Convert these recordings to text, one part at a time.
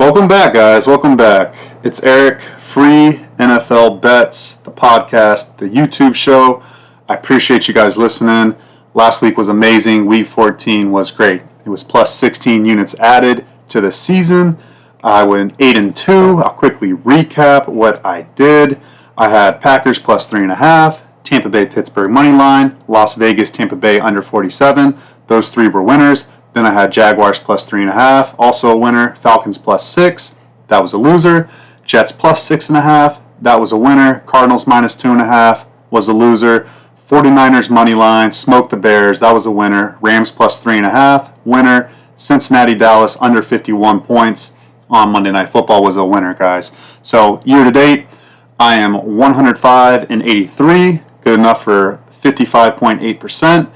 Welcome back, guys. Welcome back. It's Eric, Free NFL Bets, the podcast, the YouTube show. I appreciate you guys listening. Last week was amazing. Week 14 was great. It was plus 16 units added to the season. I went 8-2. I'll quickly recap what I did. I had Packers plus 3.5, Tampa Bay Pittsburgh money line, Las Vegas Tampa Bay under 47. Those three were winners. Then I had Jaguars plus 3.5, also a winner. Falcons plus 6, that was a loser. Jets plus 6.5, that was a winner. Cardinals minus 2.5 was a loser. 49ers money line, smoked the Bears, that was a winner. Rams plus 3.5, winner. Cincinnati Dallas under 51 points on Monday Night Football was a winner, guys. So year to date, I am 105-83, good enough for 55.8%.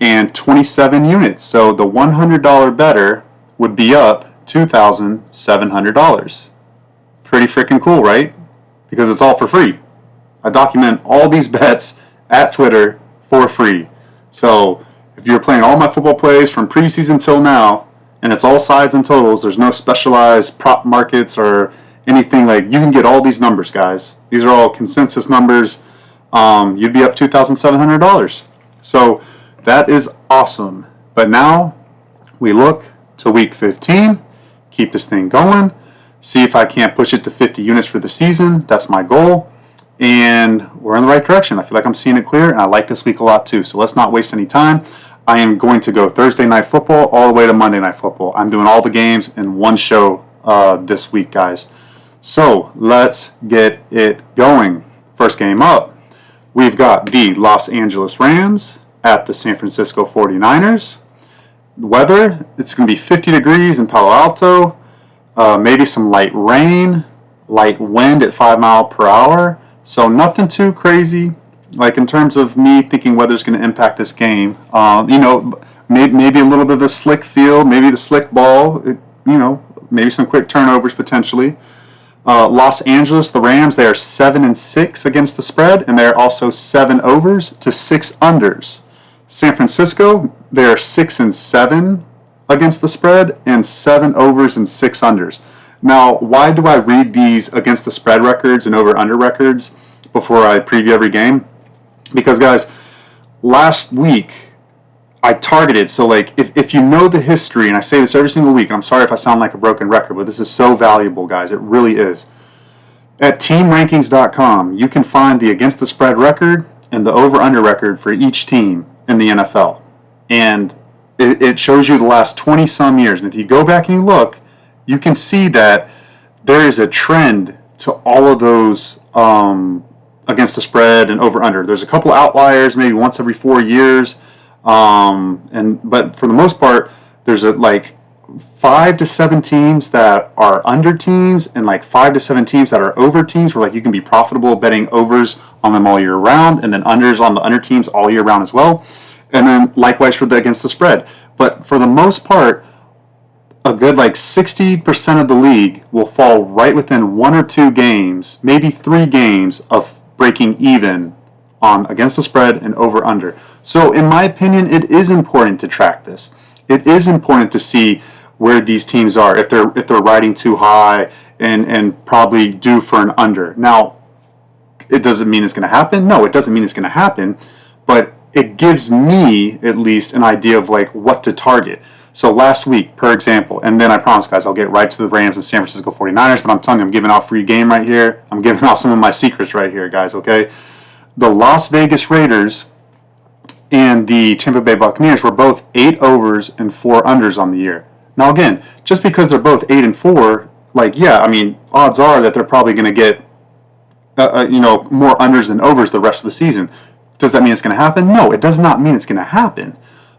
And 27 units. So the $100 better would be up $2,700. Pretty freaking cool, right? Because it's all for free. I document all these bets at Twitter for free. So if you're playing all my football plays from preseason till now, and it's all sides and totals, there's no specialized prop markets or anything like, you can get all these numbers, guys. These are all consensus numbers. You'd be up $2,700. So that is awesome. But now we look to week 15, keep this thing going, see if I can't push it to 50 units for the season. That's my goal. And we're in the right direction. I feel like I'm seeing it clear, and I like this week a lot too. So let's not waste any time. I am going to go Thursday Night Football all the way to Monday Night Football. I'm doing all the games in one show this week, guys. So let's get it going. First game up, we've got the Los Angeles Rams at the San Francisco 49ers. Weather, it's going to be 50 degrees in Palo Alto, maybe some light rain, light wind at 5 miles per hour. So nothing too crazy, like in terms of me thinking weather's going to impact this game. Maybe a little bit of a slick field, maybe the slick ball, maybe some quick turnovers potentially. Los Angeles, the Rams, they are 7-6 against the spread, and they're also 7 overs to 6 unders. San Francisco, they are 6-7 against the spread and 7 overs and 6 unders. Now, why do I read these against the spread records and over-under records before I preview every game? Because, guys, last week I targeted, so like if you know the history, and I say this every single week, and I'm sorry if I sound like a broken record, but this is so valuable, guys. It really is. At teamrankings.com, you can find the against the spread record and the over-under record for each team in the NFL. And it shows you the last 20-some years. And if you go back and you look, you can see that there is a trend to all of those against the spread and over-under. There's a couple outliers, maybe once every 4 years. But for the most part, there's 5 to 7 teams that are under teams and 5 to 7 teams that are over teams where you can be profitable betting overs on them all year round and then unders on the under teams all year round as well. And then likewise for the against the spread. But for the most part, a good 60% of the league will fall right within 1 or 2 games, maybe 3 games of breaking even on against the spread and over under. So in my opinion, it is important to track this. It is important to see where these teams are, if they're riding too high and probably due for an under. Now, it doesn't mean it's going to happen. No, it doesn't mean it's going to happen, but it gives me at least an idea of what to target. So last week, per example, and then I promise, guys, I'll get right to the Rams and San Francisco 49ers, but I'm telling you, I'm giving out free game right here. I'm giving out some of my secrets right here, guys, okay? The Las Vegas Raiders and the Tampa Bay Buccaneers were both 8 overs and 4 unders on the year. Now, again, just because they're both 8 and 4, odds are that they're probably going to get, more unders than overs the rest of the season. Does that mean it's going to happen? No, it does not mean it's going to happen.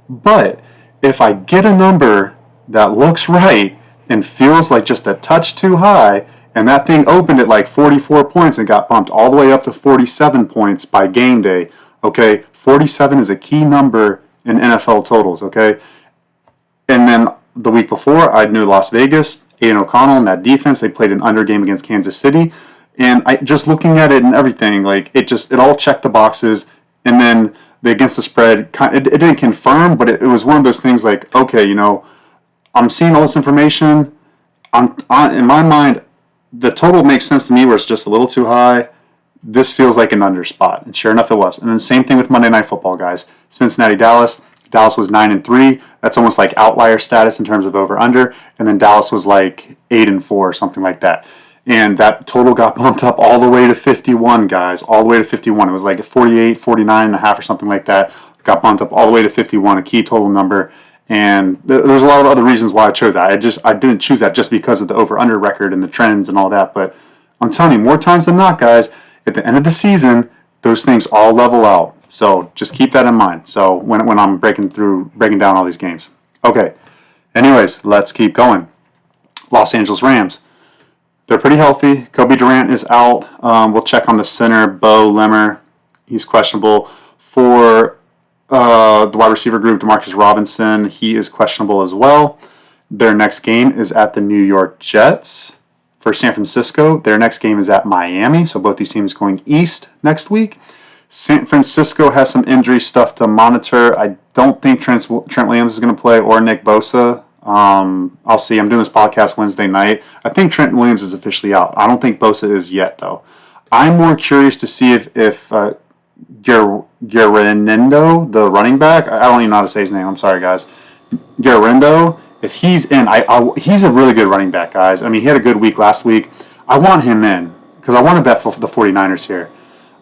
But if I get a number that looks right and feels like just a touch too high, and that thing opened at 44 points and got bumped all the way up to 47 points by game day, okay? 47 is a key number in NFL totals, okay? And then the week before, I knew Las Vegas, Aiden O'Connell and that defense, they played an under game against Kansas City. And I just looking at it and everything, it all checked the boxes. And then the against the spread, it didn't confirm, but it was one of those things okay, I'm seeing all this information. In my mind, the total makes sense to me where it's just a little too high. This feels like an under spot, and sure enough, it was. And then same thing with Monday Night Football, guys. Cincinnati, Dallas. Dallas was 9-3. That's almost like outlier status in terms of over/under. And then Dallas was like 8-4 or something like that. And that total got bumped up all the way to 51, guys. All the way to 51. It was like 48, 49 and a half or something like that. It got bumped up all the way to 51, a key total number. And there's a lot of other reasons why I chose that. I didn't choose that just because of the over/under record and the trends and all that. But I'm telling you, more times than not, guys, at the end of the season, those things all level out. So just keep that in mind. So when I'm breaking down all these games. Okay. Anyways, let's keep going. Los Angeles Rams. They're pretty healthy. Kobe Durant is out. We'll check on the center, Bo Lemmer. He's questionable. For the wide receiver group, Demarcus Robinson, he is questionable as well. Their next game is at the New York Jets. For San Francisco, their next game is at Miami. So both these teams going east next week. San Francisco has some injury stuff to monitor. I don't think Trent Williams is going to play or Nick Bosa. I'll see. I'm doing this podcast Wednesday night. I think Trent Williams is officially out. I don't think Bosa is yet, though. I'm more curious to see if Guerrero, the running back, I don't even know how to say his name. I'm sorry, guys. Guerrero, if he's in, he's a really good running back, guys. I mean, he had a good week last week. I want him in because I want to bet for the 49ers here.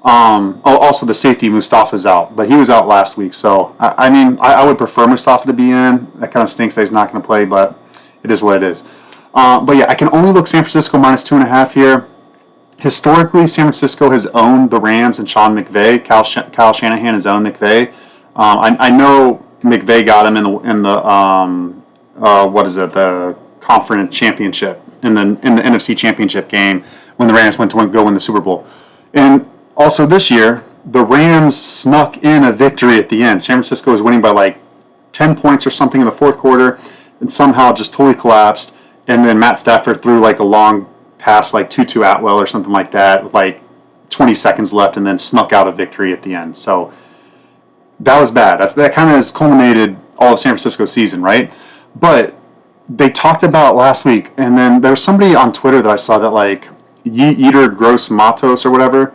Also, the safety Mustafa's out, but he was out last week. So, I would prefer Mustafa to be in. That kind of stinks that he's not going to play, but it is what it is. But yeah, I can only look San Francisco minus 2.5 here. Historically, San Francisco has owned the Rams and Sean McVay. Kyle Shanahan has owned McVay. I know McVay got him in the conference championship in the NFC Championship game when the Rams went to go win the Super Bowl. And also this year, the Rams snuck in a victory at the end. San Francisco was winning by like 10 points or something in the fourth quarter and somehow just totally collapsed. And then Matt Stafford threw like a long pass like Tutu Atwell or something like that with like 20 seconds left and then snuck out a victory at the end. So that was bad. That kind of has culminated all of San Francisco's season, right? But they talked about last week, and then there was somebody on Twitter that I saw that like Yetur Gross Matos or whatever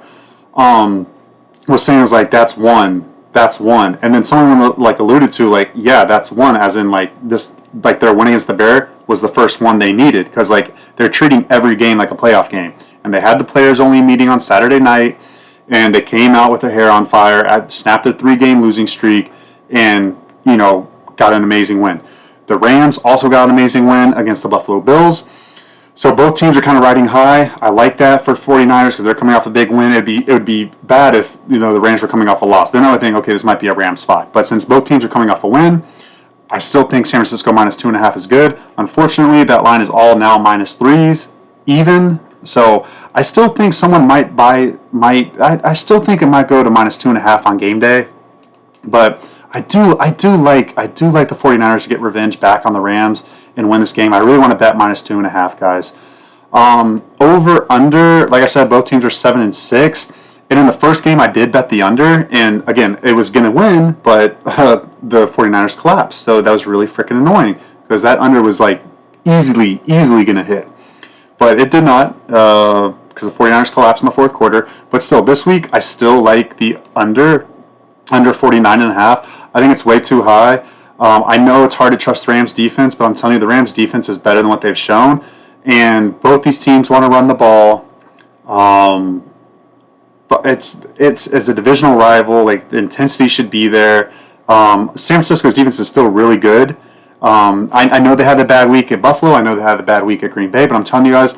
was saying, it was like, that's one, and then someone like alluded to like, yeah, that's one, as in like this, like their win against the Bears was the first one they needed, because like they're treating every game like a playoff game, and they had the players only meeting on Saturday night, and they came out with their hair on fire, snapped their 3-game losing streak, and got an amazing win. The Rams also got an amazing win against the Buffalo Bills. So both teams are kind of riding high. I like that for 49ers because they're coming off a big win. It would be bad if the Rams were coming off a loss. Then I would think, okay, this might be a Rams spot. But since both teams are coming off a win, I still think San Francisco minus 2.5 is good. Unfortunately, that line is all now -3s, even. So I still think someone might buy. I still think it might go to -2.5 on game day. But I do like the 49ers to get revenge back on the Rams and win this game. I really want to bet -2.5, guys. Over under, like I said, both teams are 7-6. And in the first game, I did bet the under, and again, it was going to win, but the 49ers collapsed. So that was really freaking annoying because that under was like easily going to hit. But it did not because the 49ers collapsed in the fourth quarter. But still, this week, I still like the under 49.5. I think it's way too high. I know it's hard to trust the Rams defense, but I'm telling you, the Rams defense is better than what they've shown. And both these teams want to run the ball. But it's as a divisional rival, like the intensity should be there. San Francisco's defense is still really good. I know they had a bad week at Buffalo. I know they had a bad week at Green Bay, but I'm telling you guys,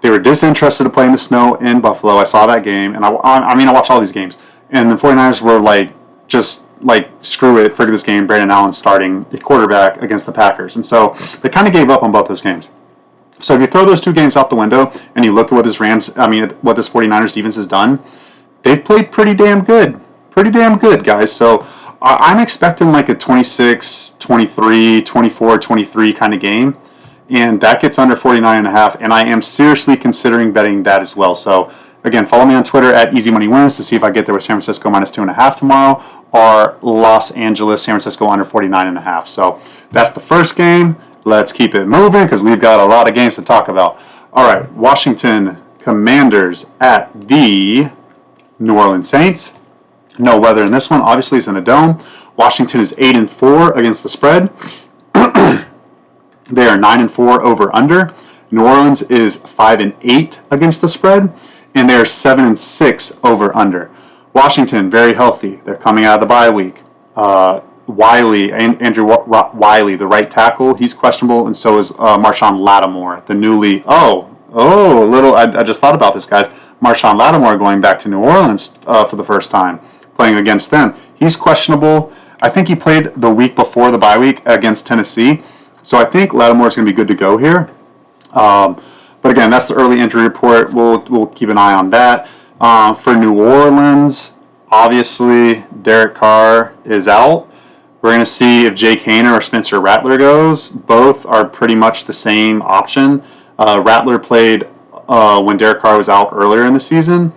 they were disinterested to play in the snow in Buffalo. I saw that game, and I watch all these games. And the 49ers were like, just like, screw it, forget this game. Brandon Allen starting at quarterback against the Packers. And so they kind of gave up on both those games. So if you throw those two games out the window and you look at what this 49ers defense has done, they've played pretty damn good. Pretty damn good, guys. So I'm expecting like a 26-23, 24-23 kind of game. And that gets under 49.5. And I am seriously considering betting that as well. So again, follow me on Twitter at EasyMoneyWins to see if I get there with San Francisco -2.5 tomorrow, or Los Angeles, San Francisco under 49.5. So that's the first game. let's keep it moving because we've got a lot of games to talk about. All right, Washington Commanders at the New Orleans Saints. No weather in this one. Obviously, it's in a dome. Washington is 8-4 against the spread. They are 9-4 over under. New Orleans is 5-8 against the spread, and they are 7-6 over under. Washington very healthy. They're coming out of the bye week. Andrew Wiley, the right tackle, he's questionable, and so is Marshawn Lattimore, the newly. I just thought about this, guys. Marshawn Lattimore going back to New Orleans for the first time, playing against them. He's questionable. I think he played the week before the bye week against Tennessee. So I think Lattimore is going to be good to go here. But again, that's the early injury report. We'll keep an eye on that. For New Orleans, obviously, Derek Carr is out. We're going to see if Jake Haener or Spencer Rattler goes. Both are pretty much the same option. Rattler played when Derek Carr was out earlier in the season.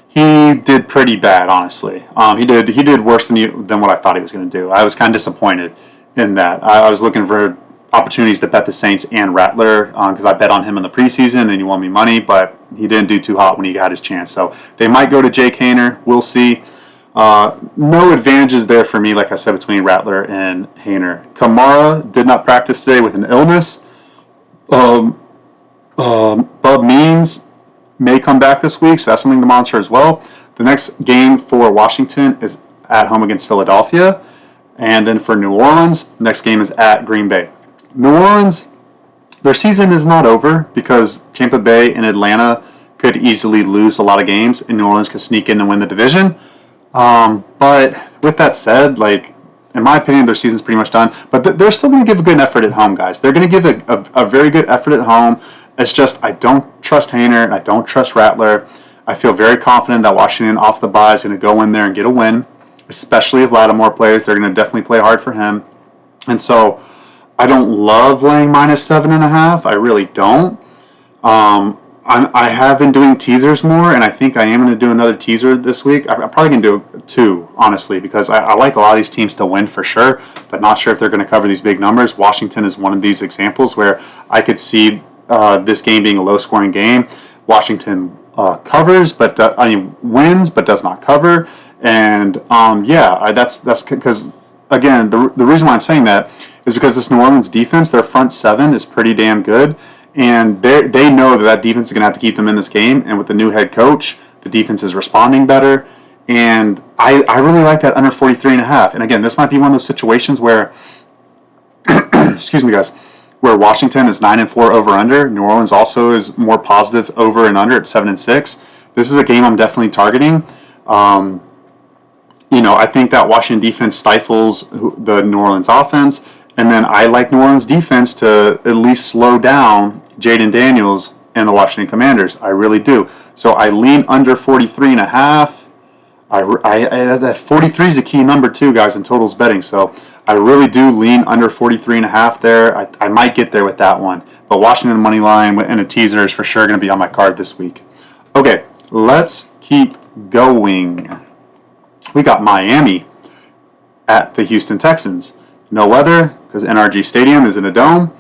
He did pretty bad, honestly. He did worse than what I thought he was going to do. I was kind of disappointed in that. I was looking for opportunities to bet the Saints and Rattler because I bet on him in the preseason and he won me money, but he didn't do too hot when he got his chance. So they might go to Jake Haener. We'll see. No advantages there for me, like I said, between Rattler and Haener. Kamara did not practice today with an illness. Bub Means may come back this week, so that's something to monitor as well. The next game for Washington is at home against Philadelphia. And then for New Orleans, next game is at Green Bay. New Orleans, their season is not over because Tampa Bay and Atlanta could easily lose a lot of games, and New Orleans could sneak in and win the division. But with that said, in my opinion, their season's pretty much done. But they're still going to give a good effort at home, guys. They're going to give a very good effort at home. It's just I don't trust Haener and I don't trust Rattler. I feel very confident that Washington off the bye is going to go in there and get a win, especially if Lattimore plays. They're going to definitely play hard for him. And so I don't love laying -7.5. I really don't. I have been doing teasers more, and I think I am going to do another teaser this week. I'm probably going to do 2, honestly, because I like a lot of these teams to win for sure, but not sure if they're going to cover these big numbers. Washington is one of these examples where I could see this game being a low-scoring game. Washington covers, but wins, but does not cover. And that's because, again, the reason why I'm saying that is because this New Orleans defense, their front 7 is pretty damn good, and they know that defense is going to have to keep them in this game. And with the new head coach, the defense is responding better, and I really like that under 43.5. And again, this might be one of those situations where, excuse me, guys, where Washington is 9-4 over under. New Orleans also is more positive over and under at 7-6. This is a game I'm definitely targeting. I think that Washington defense stifles the New Orleans offense, and then I like New Orleans defense to at least slow down Jaden Daniels and the Washington Commanders. I really do. So I lean under 43.5. That 43 is a key number too, guys, in totals betting. So I really do lean under 43.5 there. I might get there with that one. But Washington money line and a teaser is for sure going to be on my card this week. Okay, let's keep going. We got Miami at the Houston Texans. No weather because NRG Stadium is in a dome.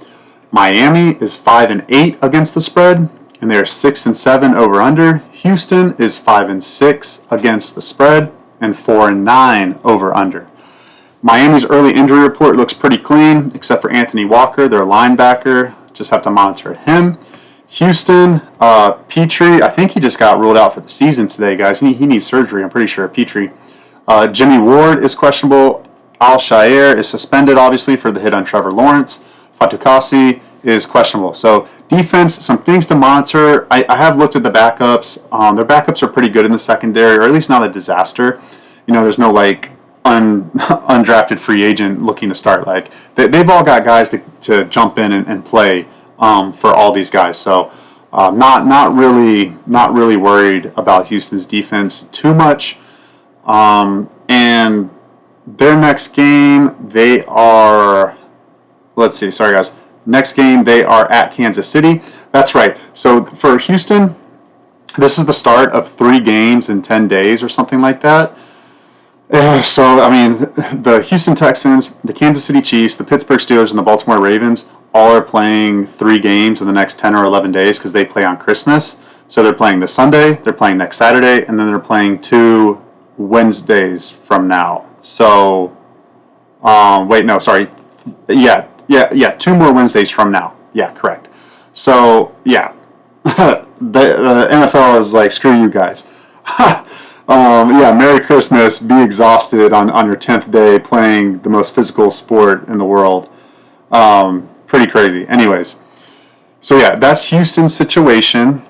Miami is 5-8 against the spread, and they are 6-7 over under. Houston is 5-6 against the spread and 4-9 over under. Miami's early injury report looks pretty clean, except for Anthony Walker, their linebacker. Just have to monitor him. Houston, Petrie, I think he just got ruled out for the season today, guys. He needs surgery, I'm pretty sure, Petrie. Jimmy Ward is questionable. Al-Shaair is suspended, obviously, for the hit on Trevor Lawrence. Fatukasi is questionable. So defense, some things to monitor. I have looked at the backups. Their backups are pretty good in the secondary, or at least not a disaster. There's no undrafted free agent looking to start. They've all got guys to jump in and play for all these guys. So not really worried about Houston's defense too much. And their next game, they are. Let's see. Sorry, guys. Next game, they are at Kansas City. That's right. So for Houston, this is the start of 3 games in 10 days or something like that. So, the Houston Texans, the Kansas City Chiefs, the Pittsburgh Steelers, and the Baltimore Ravens all are playing 3 games in the next 10 or 11 days because they play on Christmas. So they're playing this Sunday, they're playing next Saturday, and then they're playing 2 Wednesdays from now. So, wait, no, sorry. Yeah, 2 more Wednesdays from now. Yeah, correct. So, yeah, the NFL is like, screw you guys. Yeah, Merry Christmas. Be exhausted on your 10th day playing the most physical sport in the world. Pretty crazy. Anyways, so yeah, that's Houston's situation.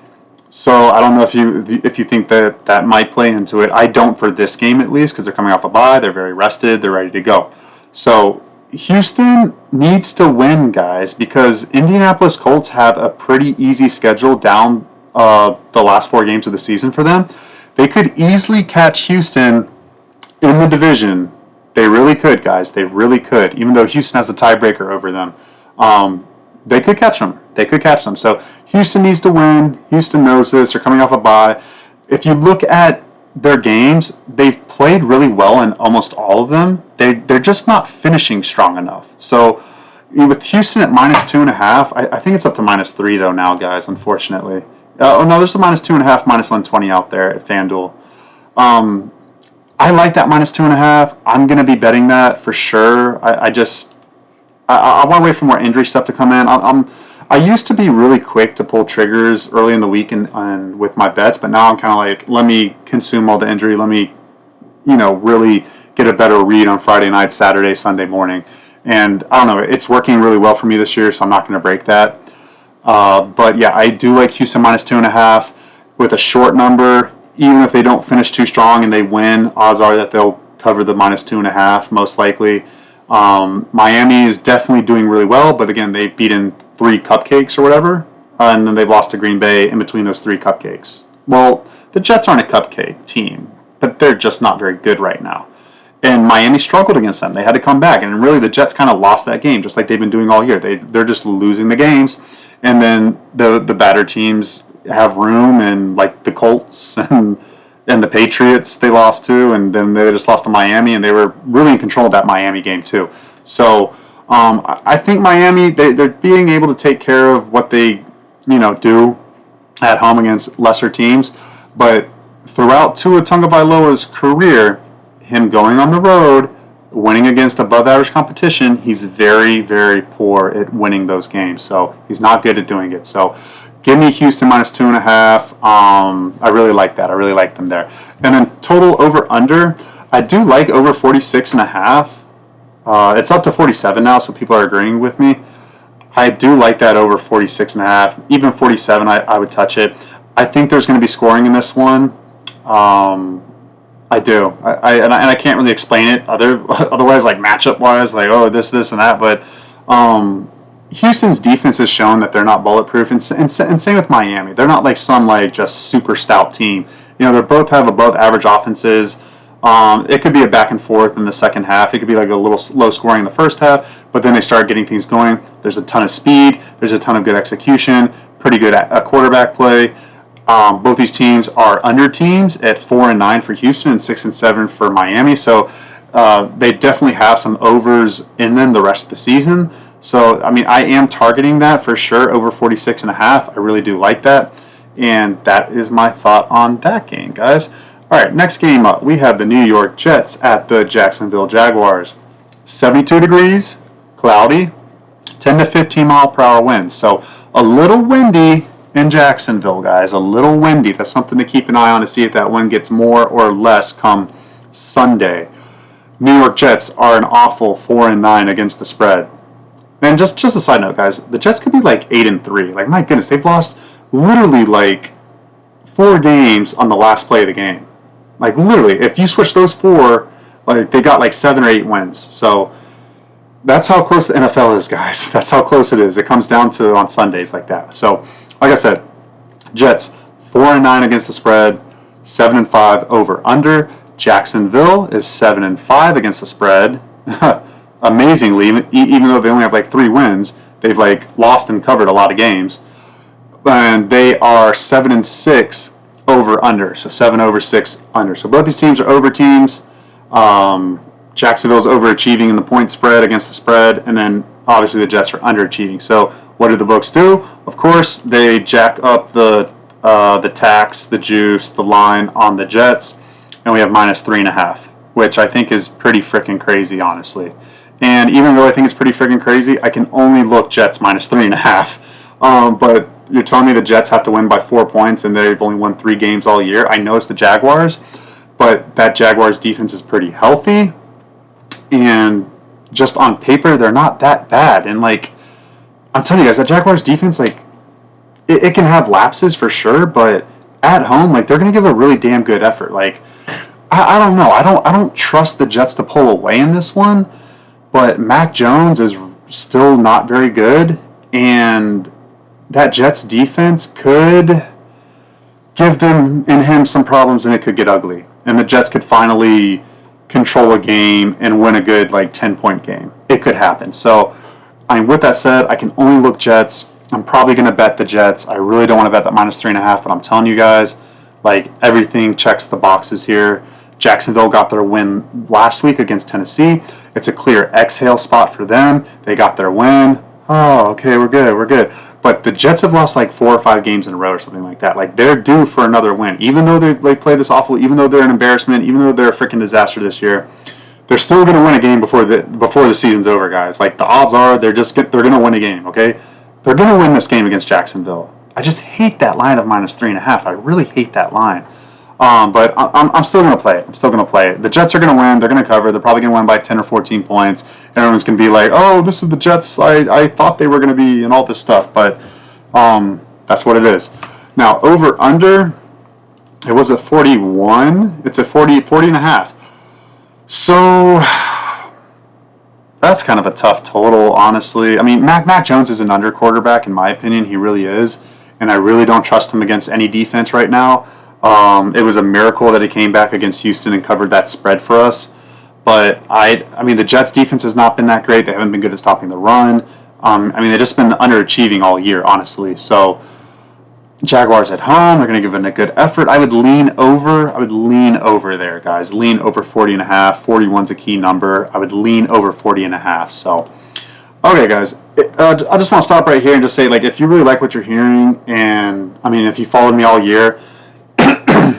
So I don't know if you think that might play into it. I don't for this game at least because they're coming off a bye. They're very rested. They're ready to go. So Houston needs to win, guys, because Indianapolis Colts have a pretty easy schedule down the last 4 games of the season for them. They could easily catch Houston in the division. They really could, guys. They really could. Even though Houston has the tiebreaker over them, they could catch them. They could catch them. So Houston needs to win. Houston knows this. They're coming off a bye. If you look at their games, they've played really well in almost all of them. They're just not finishing strong enough. So with Houston at -2.5, I think it's up to -3 though now, guys. Unfortunately. Oh no, there's a -2.5, -120 out there at FanDuel. I like that -2.5. I'm gonna be betting that for sure. I want to wait for more injury stuff to come in. I used to be really quick to pull triggers early in the week and with my bets, but now I'm kind of like, let me consume all the injury. Let me, really get a better read on Friday night, Saturday, Sunday morning. And I don't know, it's working really well for me this year, so I'm not going to break that. But yeah, I do like Houston -2.5 with a short number. Even if they don't finish too strong and they win, odds are that they'll cover the -2.5 most likely. Miami is definitely doing really well, but again, they've beaten 3 cupcakes or whatever, and then they've lost to Green Bay in between those 3 cupcakes. Well, the Jets aren't a cupcake team, but they're just not very good right now. And Miami struggled against them. They had to come back, and really the Jets kind of lost that game, just like they've been doing all year. They're just losing the games, and then the better teams have room, and like the Colts and the Patriots they lost to, and then they just lost to Miami, and they were really in control of that Miami game too. So I think Miami, they're being able to take care of what they do at home against lesser teams. But throughout Tua Tagovailoa's career, him going on the road, winning against above average competition, he's very, very poor at winning those games. So he's not good at doing it. So give me Houston -2.5. I really like that. I really like them there. And then total over/under, I do like over 46.5. It's up to 47 now, so people are agreeing with me. I do like that over 46.5. Even 47, I would touch it. I think there's going to be scoring in this one. I do. I can't really explain it otherwise, like matchup wise, like this and that. But Houston's defense has shown that they're not bulletproof, and same with Miami. They're not like some like just super stout team. They both have above average offenses. It could be a back and forth in the second half. It could be like a little low scoring in the first half, but then they start getting things going. There's a ton of speed. There's a ton of good execution. Pretty good quarterback play. Both these teams are under teams at 4-9 for Houston and 6-7 for Miami. So they definitely have some overs in them the rest of the season. So I mean, I am targeting that for sure over 46.5. I really do like that, and that is my thought on that game, guys. All right, next game up, we have the New York Jets at the Jacksonville Jaguars. 72 degrees, cloudy, 10 to 15 mile per hour winds. So a little windy in Jacksonville, guys. A little windy. That's something to keep an eye on to see if that wind gets more or less come Sunday. New York Jets are an awful 4-9 against the spread. And just a side note, guys, the Jets could be like 8-3. Like, my goodness, they've lost literally like 4 games on the last play of the game. Like, literally, if you switch those 4, like, they got like 7 or 8 wins. So that's how close the NFL is, guys. That's how close it is. It comes down to on Sundays like that. So, like I said, Jets 4-9 against the spread, 7-5 over under. Jacksonville is 7-5 against the spread. Amazingly, even though they only have like 3 wins, they've like lost and covered a lot of games. And they are 7-6 over under, so 7 over 6 under. So both these teams are over teams. Jacksonville's overachieving in the point spread against the spread, and then obviously the Jets are underachieving. So what do the books do? Of course, they jack up the tax, the juice, the line on the Jets, and we have minus 3.5, which I think is pretty freaking crazy, honestly. And even though I think it's pretty freaking crazy, I can only look Jets minus 3.5. But you're telling me the Jets have to win by 4 points, and they've only won 3 games all year. I know it's the Jaguars, but that Jaguars defense is pretty healthy, and just on paper, they're not that bad. And like, I'm telling you guys, that Jaguars defense, like, it can have lapses for sure, but at home, like, they're going to give a really damn good effort. Like, I don't know. I don't trust the Jets to pull away in this one, but Mac Jones is still not very good, and that Jets defense could give them and him some problems, and it could get ugly. And the Jets could finally control a game and win a good, like, 10-point game. It could happen. So, I mean, with that said, I can only look Jets. I'm probably going to bet the Jets. I really don't want to bet that minus 3.5, but I'm telling you guys, like, everything checks the boxes here. Jacksonville got their win last week against Tennessee. It's a clear exhale spot for them. They got their win. Oh, okay, we're good. But the Jets have lost like 4 or 5 games in a row or something like that. Like, they're due for another win. Even though they play this awful, even though they're an embarrassment, even though they're a freaking disaster this year, they're still going to win a game before the season's over, guys. Like, the odds are they're going to win a game, okay? They're going to win this game against Jacksonville. I just hate that line of minus 3.5. I really hate that line. But I'm still going to play it. The Jets are going to win. They're going to cover. They're probably going to win by 10 or 14 points. Everyone's going to be like, oh, this is the Jets I thought they were going to be, and all this stuff. But that's what it is. Now, over under, it was a 41. It's a 40 and a half. So that's kind of a tough total, honestly. I mean, Mac Jones is an under quarterback, in my opinion. He really is. And I really don't trust him against any defense right now. It was a miracle that he came back against Houston and covered that spread for us. But I mean, the Jets' defense has not been that great. They haven't been good at stopping the run. I mean, they've just been underachieving all year, honestly. So, Jaguars at home, they're going to give it a good effort. I would lean over there, guys. Lean over 40.5. 41's a key number. I would lean over 40.5. So, okay, guys. I just want to stop right here and just say, like, if you really like what you're hearing, and I mean, if you followed me all year,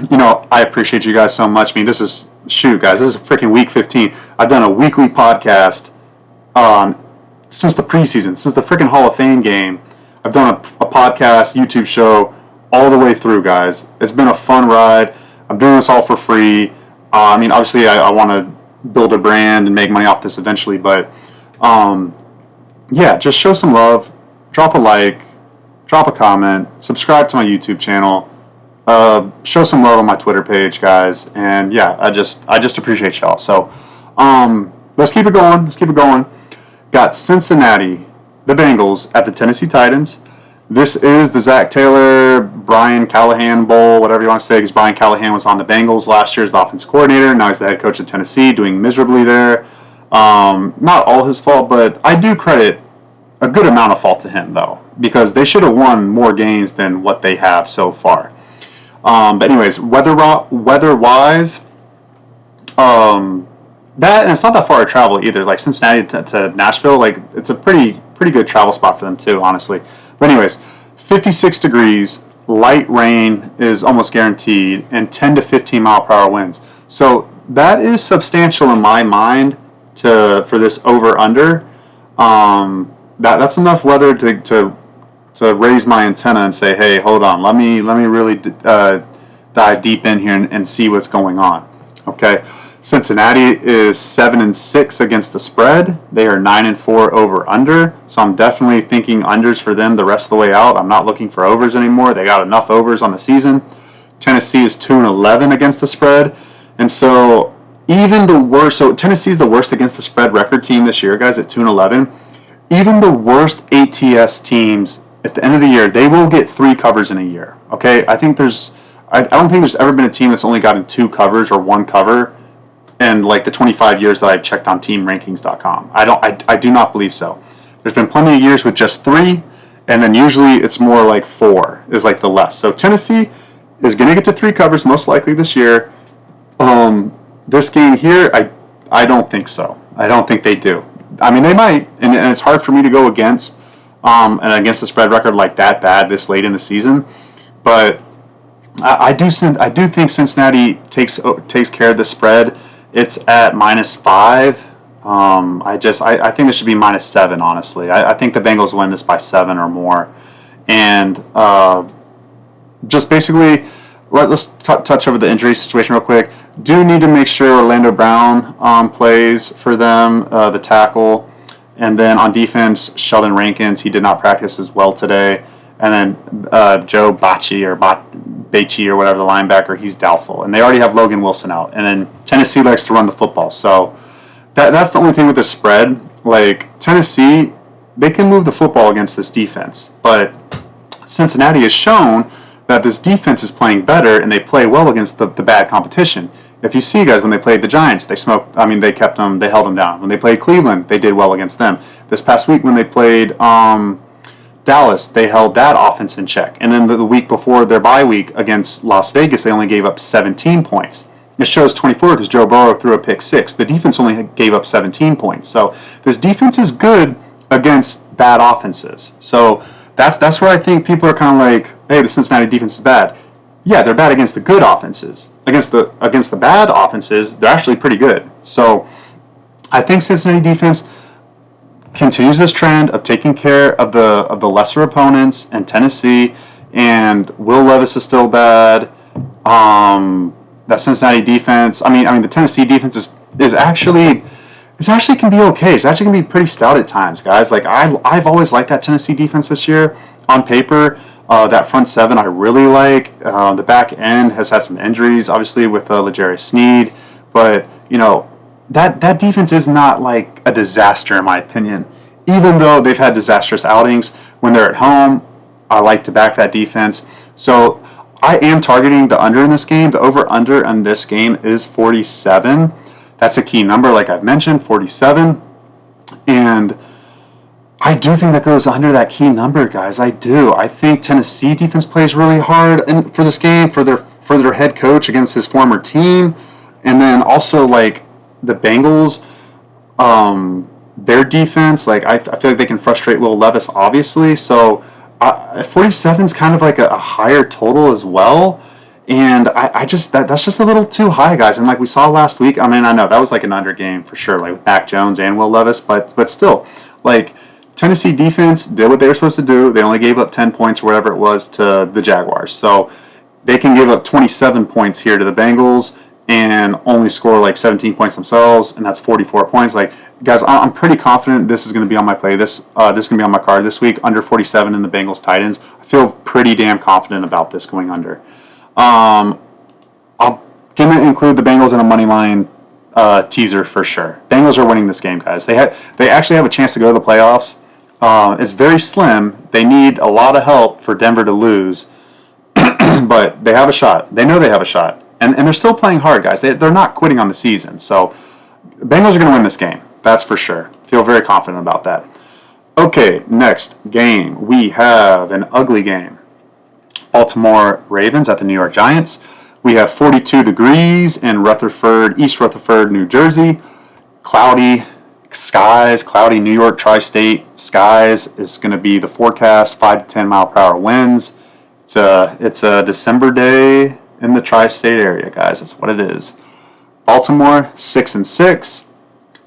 you know, I appreciate you guys so much. I mean, this is freaking week 15. I've done a weekly podcast since the preseason, since the freaking Hall of Fame game. I've done a podcast, YouTube show, all the way through, guys. It's been a fun ride. I'm doing this all for free. I mean, obviously, I want to build a brand and make money off this eventually, but yeah, just show some love. Drop a like, drop a comment, subscribe to my YouTube channel. Show some love on my Twitter page, guys, and yeah, I just appreciate y'all. So, let's keep it going. Got Cincinnati, the Bengals at the Tennessee Titans. This is the Zach Taylor, Brian Callahan Bowl, whatever you want to say, because Brian Callahan was on the Bengals last year as the offensive coordinator. Now he's the head coach of Tennessee, doing miserably there. Not all his fault, but I do credit a good amount of fault to him, though, because they should have won more games than what they have so far. But anyways, weather-wise, that, and it's not that far to travel either. Like Cincinnati to Nashville, like it's a pretty good travel spot for them too, honestly. But anyways, 56 degrees, light rain is almost guaranteed, and 10 to 15 mile per hour winds. So that is substantial in my mind for this over/under. That's enough weather to raise my antenna and say, hey, hold on, let me really dive deep in here and see what's going on. Okay, Cincinnati is 7-6 against the spread. They are 9-4 over/under. So I'm definitely thinking unders for them the rest of the way out. I'm not looking for overs anymore. They got enough overs on the season. Tennessee is 2-11 against the spread, and so even the worst. So Tennessee is the worst against the spread record team this year, guys, at 2-11. Even the worst ATS teams at the end of the year, they will get 3 covers in a year. Okay, I don't think there's ever been a team that's only gotten 2 covers or 1 cover in like the 25 years that I've checked on TeamRankings.com. I do not believe so. There's been plenty of years with just 3, and then usually it's more like 4 is like the less. So Tennessee is going to get to 3 covers most likely this year. This game here, I don't think so. I don't think they do. I mean, they might, and it's hard for me to go against against the spread record like that bad this late in the season. But I do think Cincinnati takes care of the spread. It's at -5. I think it should be -7. Honestly, I think the Bengals win this by 7 or more, and just basically let's touch over the injury situation real quick. Do need to make sure Orlando Brown plays for them, the tackle. And then on defense, Sheldon Rankins, he did not practice as well today. And then Joe Bacci or whatever, the linebacker, he's doubtful. And they already have Logan Wilson out. And then Tennessee likes to run the football. So that's the only thing with the spread. Like, Tennessee, they can move the football against this defense. But Cincinnati has shown that this defense is playing better and they play well against the bad competition. If you see, guys, when they played the Giants, they kept them, they held them down. When they played Cleveland, they did well against them. This past week when they played Dallas, they held that offense in check. And then the week before their bye week against Las Vegas, they only gave up 17 points. It shows 24 because Joe Burrow threw a pick 6. The defense only gave up 17 points. So this defense is good against bad offenses. So that's where I think people are kind of like, hey, the Cincinnati defense is bad. Yeah, they're bad against the good offenses. Against the bad offenses, they're actually pretty good. So I think Cincinnati defense continues this trend of taking care of the lesser opponents and Tennessee. And Will Levis is still bad. That Cincinnati defense. I mean the Tennessee defense is actually. It actually can be okay. It's actually going to be pretty stout at times, guys. Like, I've always liked that Tennessee defense this year. On paper, that front seven I really like. The back end has had some injuries, obviously, with L'Jarius Sneed. But, that defense is not like a disaster, in my opinion. Even though they've had disastrous outings, when they're at home, I like to back that defense. So I am targeting the under in this game. The over-under in this game is 47. That's a key number, like I've mentioned, 47. And I do think that goes under that key number, guys. I do. I think Tennessee defense plays really hard for this game, for their head coach against his former team. And then also, like, the Bengals, their defense, like, I feel like they can frustrate Will Levis, obviously. So 47 is kind of like a higher total as well. And I just that's just a little too high, guys. And like we saw last week, I mean, I know that was like an under game for sure, like with Mac Jones and Will Levis, but still, like, Tennessee defense did what they were supposed to do. They only gave up 10 points or whatever it was to the Jaguars. So they can give up 27 points here to the Bengals and only score like 17 points themselves, and that's 44 points. Like, guys, I'm pretty confident this is going to be on my play. This is going to be on my card this week, under 47 in the Bengals Titans. I feel pretty damn confident about this going under. I'm going to include the Bengals in a money line teaser for sure. Bengals are winning this game, guys. They actually have a chance to go to the playoffs. It's very slim. They need a lot of help for Denver to lose, but they have a shot. They know they have a shot, and they're still playing hard, guys. They're not quitting on the season. So Bengals are going to win this game. That's for sure. Feel very confident about that. Okay, next game. We have an ugly game. Baltimore Ravens at the New York Giants. We have 42 degrees in Rutherford, East Rutherford, New Jersey. Cloudy skies, cloudy New York tri-state skies is going to be the forecast. 5 to 10 mile per hour winds. It's a December day in the tri-state area, guys. That's what it is. Baltimore 6-6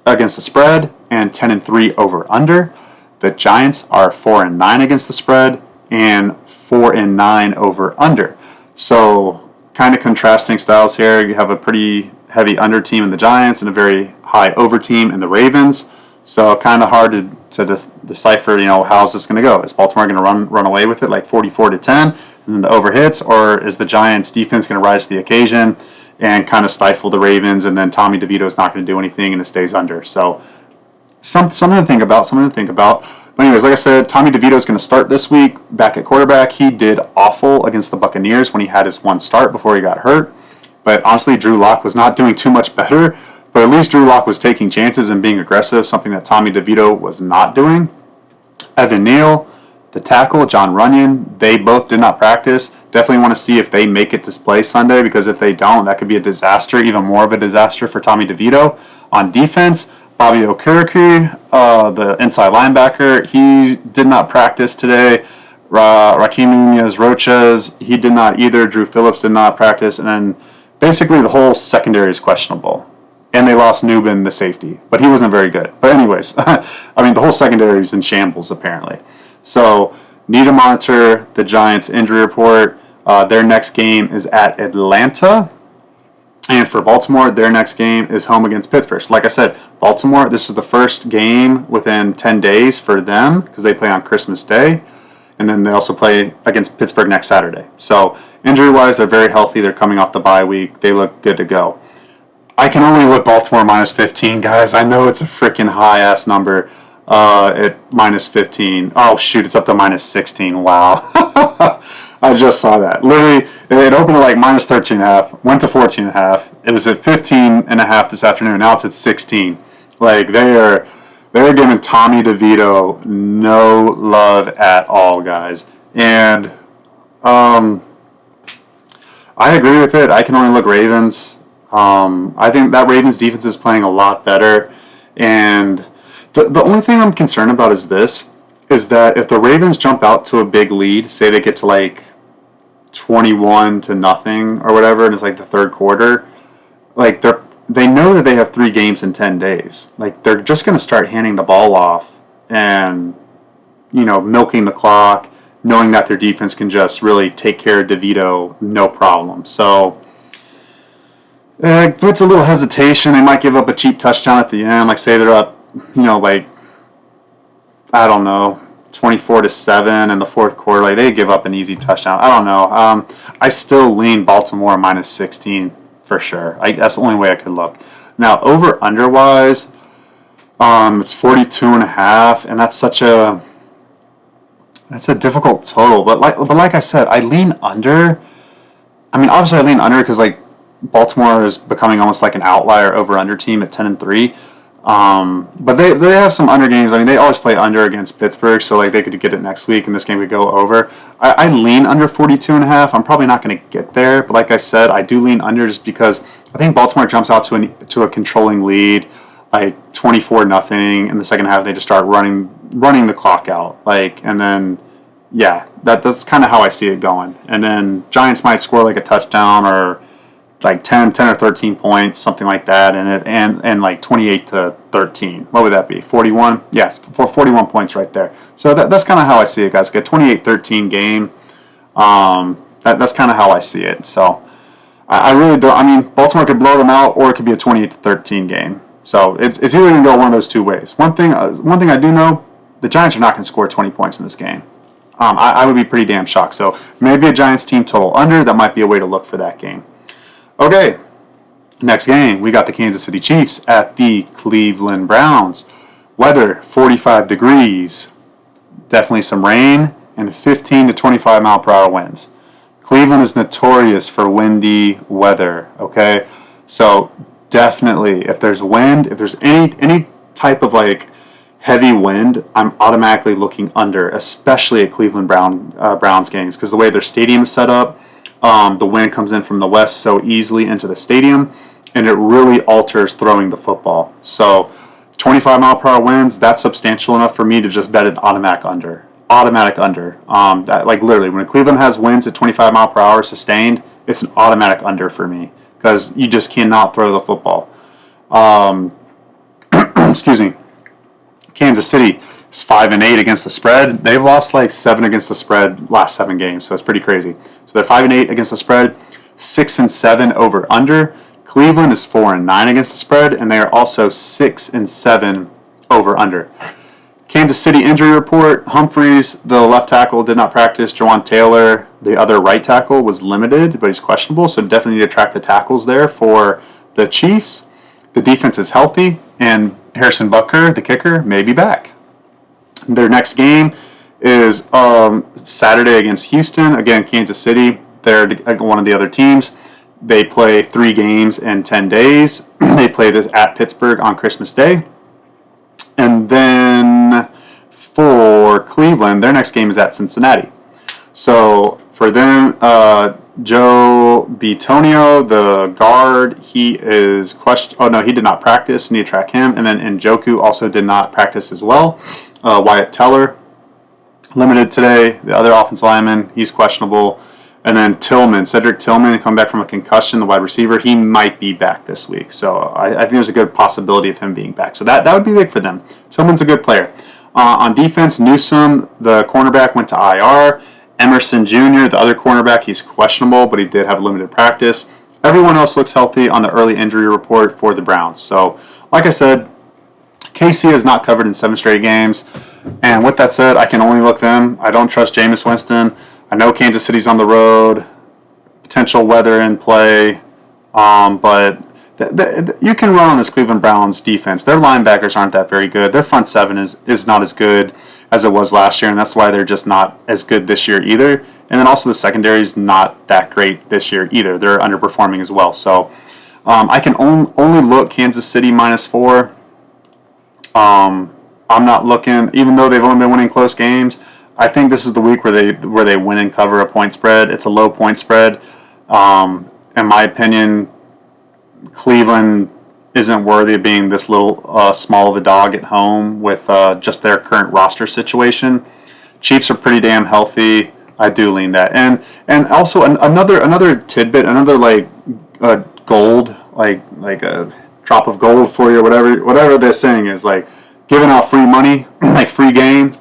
against the spread and 10-3 over under. The Giants are 4-9 against the spread and 4-9 over under. So kind of contrasting styles here. You have a pretty heavy under team in the Giants and a very high over team in the Ravens. So kind of hard to decipher, how's this going to go? Is Baltimore going to run away with it like 44-10 and then the over hits, or is the Giants defense going to rise to the occasion and kind of stifle the Ravens, and then Tommy DeVito is not going to do anything and it stays under? So something to think about. But anyways, like I said, Tommy DeVito is going to start this week back at quarterback. He did awful against the Buccaneers when he had his one start before he got hurt. But honestly, Drew Lock was not doing too much better. But at least Drew Lock was taking chances and being aggressive, something that Tommy DeVito was not doing. Evan Neal the tackle, John Runyon, they both did not practice. Definitely want to see if they make it to play Sunday, because if they don't, that could be a disaster, even more of a disaster for Tommy DeVito. On defense, Bobby Okereke, the inside linebacker, he did not practice today. Raheem Nunez-Roches, he did not either. Drew Phillips did not practice. And then basically the whole secondary is questionable. And they lost Nubin, the safety, but he wasn't very good. But anyways, I mean, the whole secondary is in shambles, apparently. So need to monitor the Giants' injury report. Their next game is at Atlanta. And for Baltimore, their next game is home against Pittsburgh. So like I said, Baltimore, this is the first game within 10 days for them, because they play on Christmas Day. And then they also play against Pittsburgh next Saturday. So injury-wise, they're very healthy. They're coming off the bye week. They look good to go. I can only look Baltimore minus 15, guys. I know it's a freaking high-ass number at minus 15. Oh, shoot, it's up to minus 16. Wow. I just saw that. Literally, it opened at like minus 13.5, went to 14.5. It was at 15.5 this afternoon. Now it's at 16. Like, they're giving Tommy DeVito no love at all, guys. And I agree with it. I can only look Ravens. I think that Ravens defense is playing a lot better. And the only thing I'm concerned about is this, is that if the Ravens jump out to a big lead, say they get to like 21-0 or whatever, and it's like the third quarter, like they know that they have 3 games in 10 days. Like, they're just going to start handing the ball off and, milking the clock, knowing that their defense can just really take care of DeVito, no problem. So it puts a little hesitation. They might give up a cheap touchdown at the end. Like, say they're up, like, I don't know, 24-7 in the fourth quarter. Like, they give up an easy touchdown. I don't know. I still lean Baltimore minus 16 for sure. That's the only way I could look. Now, over-under wise, it's 42.5, and that's a difficult total. But like I said, I lean under. I mean, obviously I lean under because like Baltimore is becoming almost like an outlier over-under team at 10-3. But they have some under games. I mean, they always play under against Pittsburgh, so like they could get it next week, and this game would go over. I lean under 42.5. I'm probably not going to get there, but like I said, I do lean under just because I think Baltimore jumps out to a controlling lead, like 24-0 in the second half. They just start running the clock out, and then that's kind of how I see it going. And then Giants might score like a touchdown or like 10 or 13 points, something like that, and like 28-13. What would that be? 41? Yes, for 41 points right there. So that's kind of how I see it, guys. Like a 28-13 game. That's kind of how I see it. So I really don't. I mean, Baltimore could blow them out, or it could be a 28-13 game. So it's either going to go one of those two ways. One thing I do know, the Giants are not going to score 20 points in this game. I would be pretty damn shocked. So maybe a Giants team total under. That might be a way to look for that game. Okay, next game, we got the Kansas City Chiefs at the Cleveland Browns. Weather, 45 degrees, definitely some rain, and 15 to 25 mile per hour winds. Cleveland is notorious for windy weather, okay? So definitely, if there's wind, if there's any type of like heavy wind, I'm automatically looking under, especially at Cleveland Browns games, because the way their stadium is set up, the wind comes in from the west so easily into the stadium, and it really alters throwing the football. So 25 mile per hour winds, that's substantial enough for me to just bet an automatic under. That, like, literally, when Cleveland has winds at 25 mile per hour sustained, it's an automatic under for me, because you just cannot throw the football. Excuse me. Kansas City is 5-8 against the spread. They've lost like 7 against the spread last 7 games, so it's pretty crazy. So they're 5-8 against the spread, 6-7 over under. Cleveland is 4-9 against the spread, and they are also 6-7 over under. Kansas City injury report: Humphreys, the left tackle, did not practice. Jawan Taylor, the other right tackle, was limited, but he's questionable, so definitely need to track the tackles there for the Chiefs. The defense is healthy, and Harrison Butker, the kicker, may be back. Their next game is Saturday against Houston. Again, Kansas City, they're one of the other teams. They play 3 games in 10 days. They play this at Pittsburgh on Christmas Day. And then for Cleveland, their next game is at Cincinnati. So for them, Joe Bitonio, the guard, he is questioned. Oh no, he did not practice. Need to track him. And then Njoku also did not practice as well. Wyatt Teller limited today. The other offensive lineman, he's questionable. And then Cedric Tillman, come back from a concussion, the wide receiver, he might be back this week. So I think there's a good possibility of him being back. So that would be big for them. Tillman's a good player. On defense, Newsome, the cornerback, went to IR. Emerson Jr., the other cornerback, he's questionable, but he did have limited practice. Everyone else looks healthy on the early injury report for the Browns. So, like I said, KC is not covered in 7 straight games. And with that said, I can only look them. I don't trust Jameis Winston. I know Kansas City's on the road, potential weather in play, but you can run on this Cleveland Browns defense. Their linebackers aren't that very good. Their front seven is not as good as it was last year, and that's why they're just not as good this year either. And then also the secondary is not that great this year either. They're underperforming as well. So I can only look Kansas City -4. I'm not looking, even though they've only been winning close games. I think this is the week where they win and cover a point spread. It's a low point spread. In my opinion, Cleveland isn't worthy of being this little small of a dog at home with just their current roster situation. Chiefs are pretty damn healthy. I do lean that. And also another tidbit, another gold, like a drop of gold for you, whatever they're saying is like giving out free money, like free game.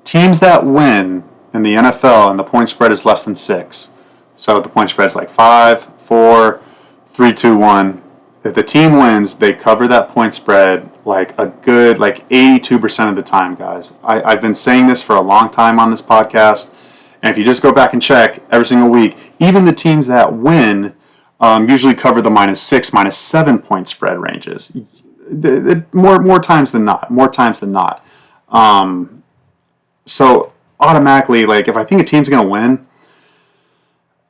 Teams that win in the NFL and the point spread is less than 6. So the point spread is like 5, 4, 3, 2, 1. If the team wins, they cover that point spread like a good 82% of the time, guys. I've been saying this for a long time on this podcast. And if you just go back and check every single week, even the teams that win usually cover the -6, -7 point spread ranges. More times than not. So automatically, if I think a team's going to win,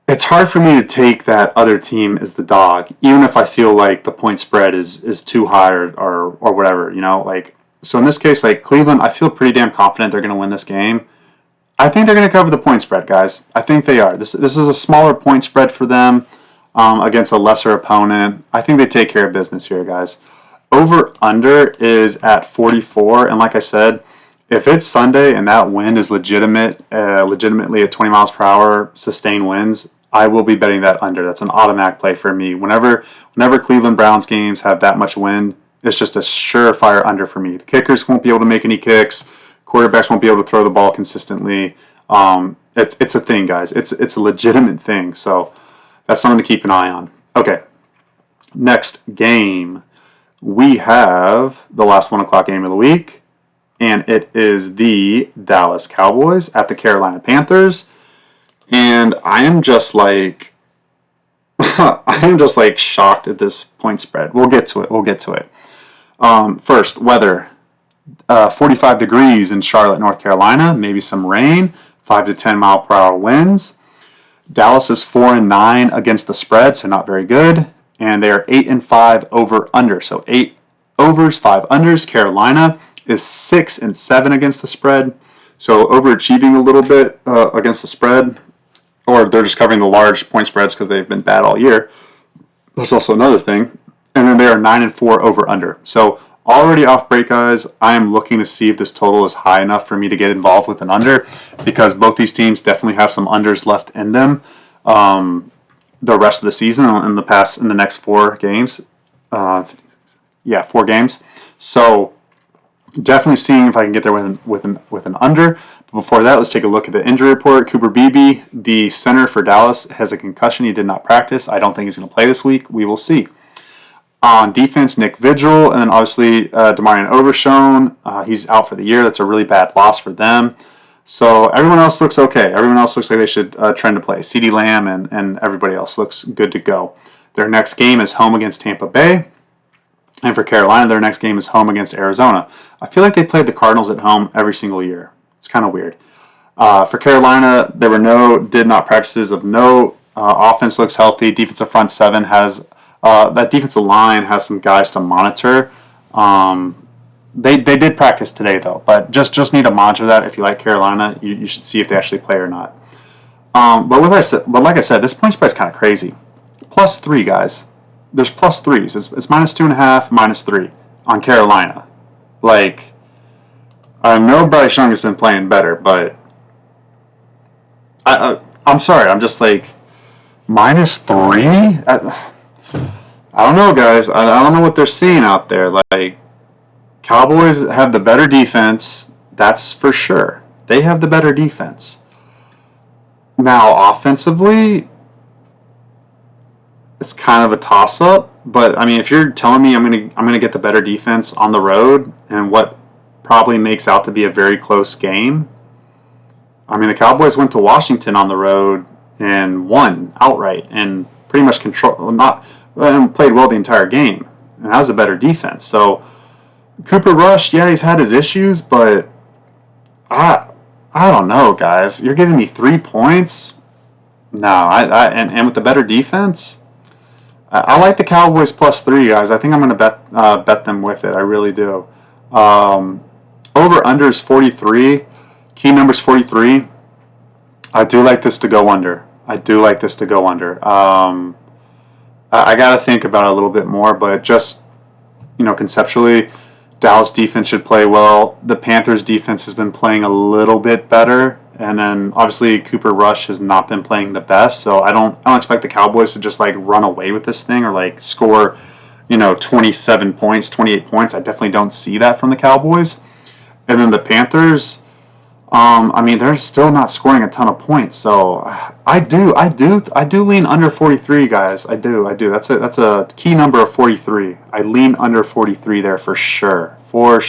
it's hard for me to take that other team as the dog, even if I feel like the point spread is too high or whatever, So in this case, Cleveland, I feel pretty damn confident they're going to win this game. I think they're going to cover the point spread, guys. I think they are. This is a smaller point spread for them against a lesser opponent. I think they take care of business here, guys. Over-under is at 44, and like I said, if it's Sunday and that wind is legitimately at 20 miles per hour, sustained winds, I will be betting that under. That's an automatic play for me. Whenever Cleveland Browns games have that much wind, it's just a surefire under for me. The kickers won't be able to make any kicks. Quarterbacks won't be able to throw the ball consistently. It's a thing, guys. It's a legitimate thing. So that's something to keep an eye on. Okay, next game. We have the last 1 o'clock game of the week, and it is the Dallas Cowboys at the Carolina Panthers. And I am just shocked at this point spread. We'll get to it. First, weather. 45 degrees in Charlotte, North Carolina. Maybe some rain. 5 to 10 mile per hour winds. Dallas is 4-9 against the spread, so not very good. And they are 8-5 over under. So 8 overs, 5 unders. Carolina is 6-7 against the spread. So overachieving a little bit against the spread. Or they're just covering the large point spreads because they've been bad all year. That's also another thing. And then they are 9-4 over under. So already off break, guys. I am looking to see if this total is high enough for me to get involved with an under, because both these teams definitely have some unders left in them. The rest of the season in the next 4 games. 4 games. So definitely seeing if I can get there with an under. But before that, let's take a look at the injury report. Cooper Beebe, the center for Dallas, has a concussion. He did not practice. I don't think he's going to play this week. We will see. On defense, Nick Vigil, and then obviously Demarion Overshown. He's out for the year. That's a really bad loss for them. So everyone else looks okay. Everyone else looks like they should trend to play. CeeDee Lamb and everybody else looks good to go. Their next game is home against Tampa Bay. And for Carolina, their next game is home against Arizona. I feel like they played the Cardinals at home every single year. It's kind of weird. For Carolina, there were did not practices of note. Offense looks healthy. Defensive front seven has that defensive line has some guys to monitor. They did practice today though, but just need to monitor that. If you like Carolina, you should see if they actually play or not. But like I said, this point spread is kind of crazy. +3, guys. There's +3s. It's -2.5, -3 on Carolina. Like, I know Bryce Young has been playing better, but I'm sorry. I'm just like -3. I don't know, guys. I don't know what they're seeing out there. Like, Cowboys have the better defense. That's for sure. They have the better defense. Now, offensively, it's kind of a toss-up. But I mean, if you're telling me I'm gonna get the better defense on the road and what probably makes out to be a very close game, I mean, the Cowboys went to Washington on the road and won outright and pretty much played well the entire game, and that was a better defense. So Cooper Rush, yeah, he's had his issues, but I don't know, guys. You're giving me 3 points? No, and with the better defense, I like the Cowboys +3, guys. I think I'm going to bet them with it. I really do. Over under is 43. Key number's 43. I do like this to go under. I got to think about it a little bit more, but just, conceptually, Dallas defense should play well. The Panthers defense has been playing a little bit better, and then obviously Cooper Rush has not been playing the best. So I don't expect the Cowboys to just like run away with this thing or like score, 27 points, 28 points. I definitely don't see that from the Cowboys. And then the Panthers, I mean, they're still not scoring a ton of points. So I do lean under 43, guys. I do. That's a key number of 43. I lean under 43 there for sure. All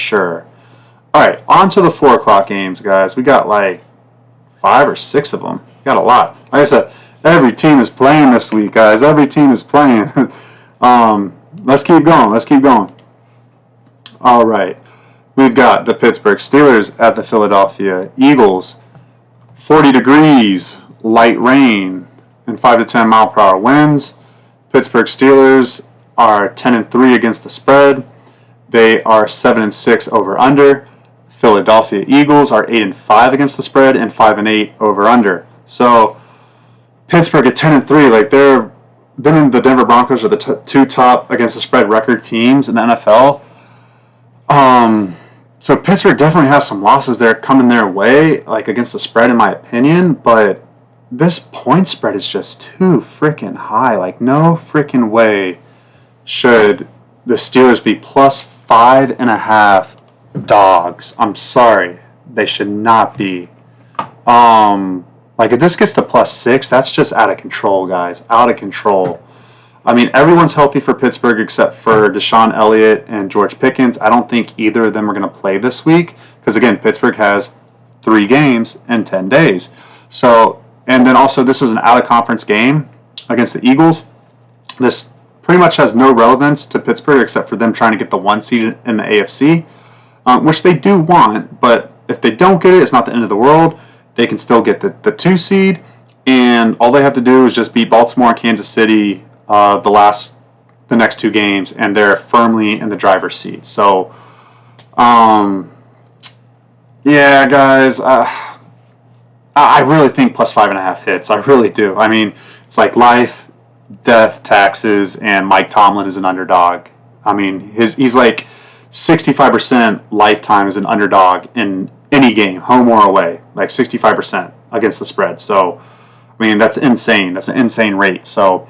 right, on to the 4 o'clock games, guys. We got like 5 or 6 of them. Got a lot. Like I said, every team is playing this week, guys. Every team is playing. Let's keep going. All right. We've got the Pittsburgh Steelers at the Philadelphia Eagles. 40 degrees, light rain, and 5 to 10 mile per hour winds. Pittsburgh Steelers are 10-3 against the spread. They are 7-6 over under. Philadelphia Eagles are 8-5 against the spread and 5-8 over under. So Pittsburgh at 10-3, like them and the Denver Broncos are the 2 top against the spread record teams in the NFL. So Pittsburgh definitely has some losses there coming their way, like against the spread, in my opinion. But this point spread is just too freaking high. Like, no freaking way should the Steelers be +5.5 dogs. I'm sorry, they should not be. Like, if this gets to +6, that's just out of control, guys. Out of control. I mean, everyone's healthy for Pittsburgh except for Deshaun Elliott and George Pickens. I don't think either of them are going to play this week because, again, Pittsburgh has 3 games in 10 days. So, and then also this is an out-of-conference game against the Eagles. This pretty much has no relevance to Pittsburgh except for them trying to get the 1 seed in the AFC, which they do want. But if they don't get it, it's not the end of the world. They can still get the 2 seed, and all they have to do is just beat Baltimore and Kansas City the next 2 games, and they're firmly in the driver's seat. So, yeah, guys, I really think +5.5 hits. I really do. I mean, it's like life, death, taxes, and Mike Tomlin is an underdog. I mean, he's like 65% lifetime as an underdog in any game, home or away, like 65% against the spread. So, I mean, that's insane. That's an insane rate. So,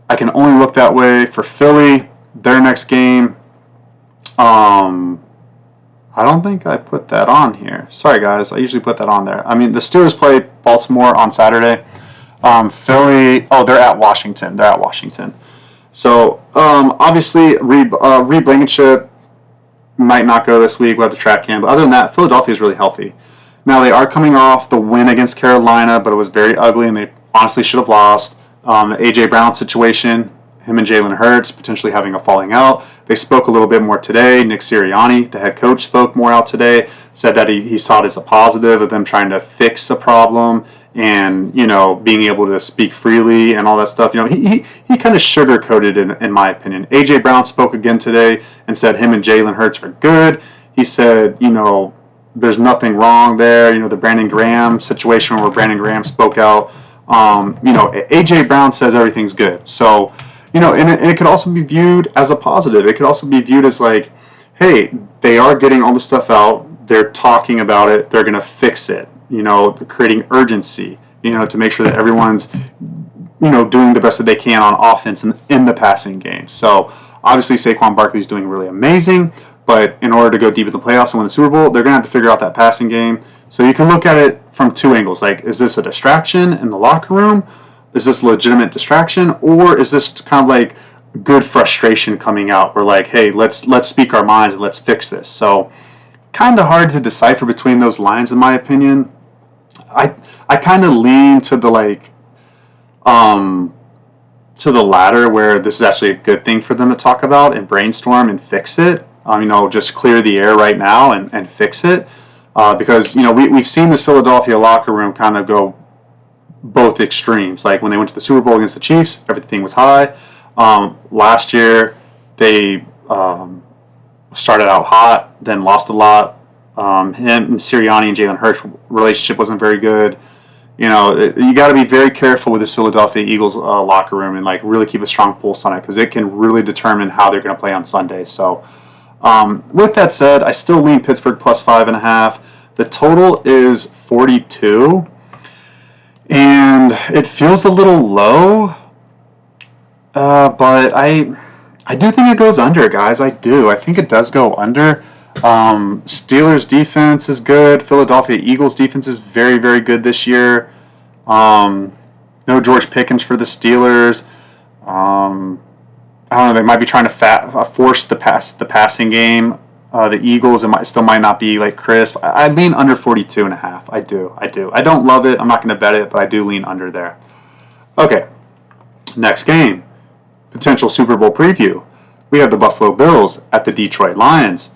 I can only look that way for Philly. Their next game, I don't think I put that on here. Sorry, guys. I usually put that on there. I mean, the Steelers play Baltimore on Saturday. Philly, they're at Washington. So, obviously, Reed Blankenship might not go this week. We'll have to track him. But other than that, Philadelphia is really healthy. Now, they are coming off the win against Carolina, but it was very ugly, and they honestly should have lost. The A.J. Brown situation, him and Jalen Hurts potentially having a falling out. They spoke a little bit more today. Nick Sirianni, the head coach, spoke more out today, said that he saw it as a positive of them trying to fix a problem and, being able to speak freely and all that stuff. He kind of sugarcoated it, in my opinion. A.J. Brown spoke again today and said him and Jalen Hurts are good. He said, there's nothing wrong there. The Brandon Graham situation where Brandon Graham spoke out. AJ Brown says everything's good. So, and it could also be viewed as a positive. It could also be viewed as like, hey, they are getting all the stuff out. They're talking about it. They're going to fix it. They're creating urgency, to make sure that everyone's, doing the best that they can on offense in the passing game. So, obviously, Saquon Barkley is doing really amazing. But in order to go deep in the playoffs and win the Super Bowl, they're going to have to figure out that passing game. So you can look at it from two angles. Like, is this a distraction in the locker room? Is this a legitimate distraction? Or is this kind of like good frustration coming out? We're like, hey, let's speak our minds and let's fix this. So kind of hard to decipher between those lines, in my opinion. I kind of lean to the to the latter, where this is actually a good thing for them to talk about and brainstorm and fix it. Just clear the air right now and fix it. Because, we've seen this Philadelphia locker room kind of go both extremes. Like when they went to the Super Bowl against the Chiefs, everything was high. Last year, they started out hot, then lost a lot. Him and Sirianni and Jalen Hurts relationship wasn't very good. You got to be very careful with this Philadelphia Eagles locker room and like really keep a strong pulse on it, because it can really determine how they're going to play on Sunday. So, with that said, I still lean Pittsburgh plus 5.5. The total is 42, and it feels a little low, but I do think it goes under, guys. I do. I think it does go under. Steelers defense is good. Philadelphia Eagles defense is very, very good this year. No George Pickens for the Steelers. I don't know. They might be trying to force the passing game. The Eagles, still might not be like crisp. I lean under 42.5. I do. I don't love it. I'm not going to bet it, but I do lean under there. Okay. Next game. Potential Super Bowl preview. We have the Buffalo Bills at the Detroit Lions.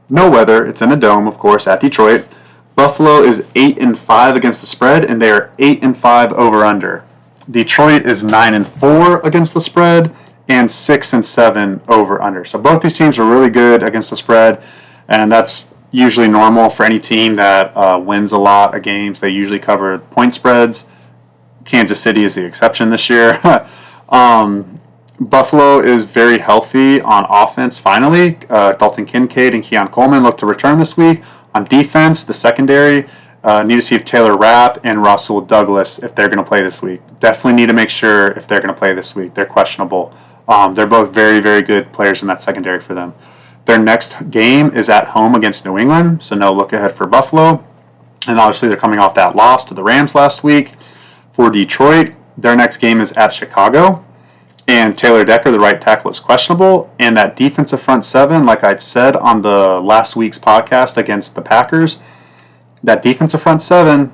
No weather. It's in a dome, of course, at Detroit. Buffalo is 8-5 against the spread, and they are 8-5 over under. Detroit is 9-4 against the spread, and 6-7 over under. So both these teams are really good against the spread, and that's usually normal for any team that wins a lot of games. They usually cover point spreads. Kansas City is the exception this year. Buffalo is very healthy on offense, finally. Dalton Kincaid and Keon Coleman look to return this week. On defense, the secondary, need to see if Taylor Rapp and Russell Douglas, if they're going to play this week. Definitely need to make sure if they're going to play this week. They're questionable. They're both very, very good players in that secondary for them. Their next game is at home against New England, so no look ahead for Buffalo. And obviously they're coming off that loss to the Rams last week. For Detroit, their next game is at Chicago. And Taylor Decker, the right tackle, is questionable. And that defensive front seven, like I said on the last week's podcast against the Packers, that defensive front seven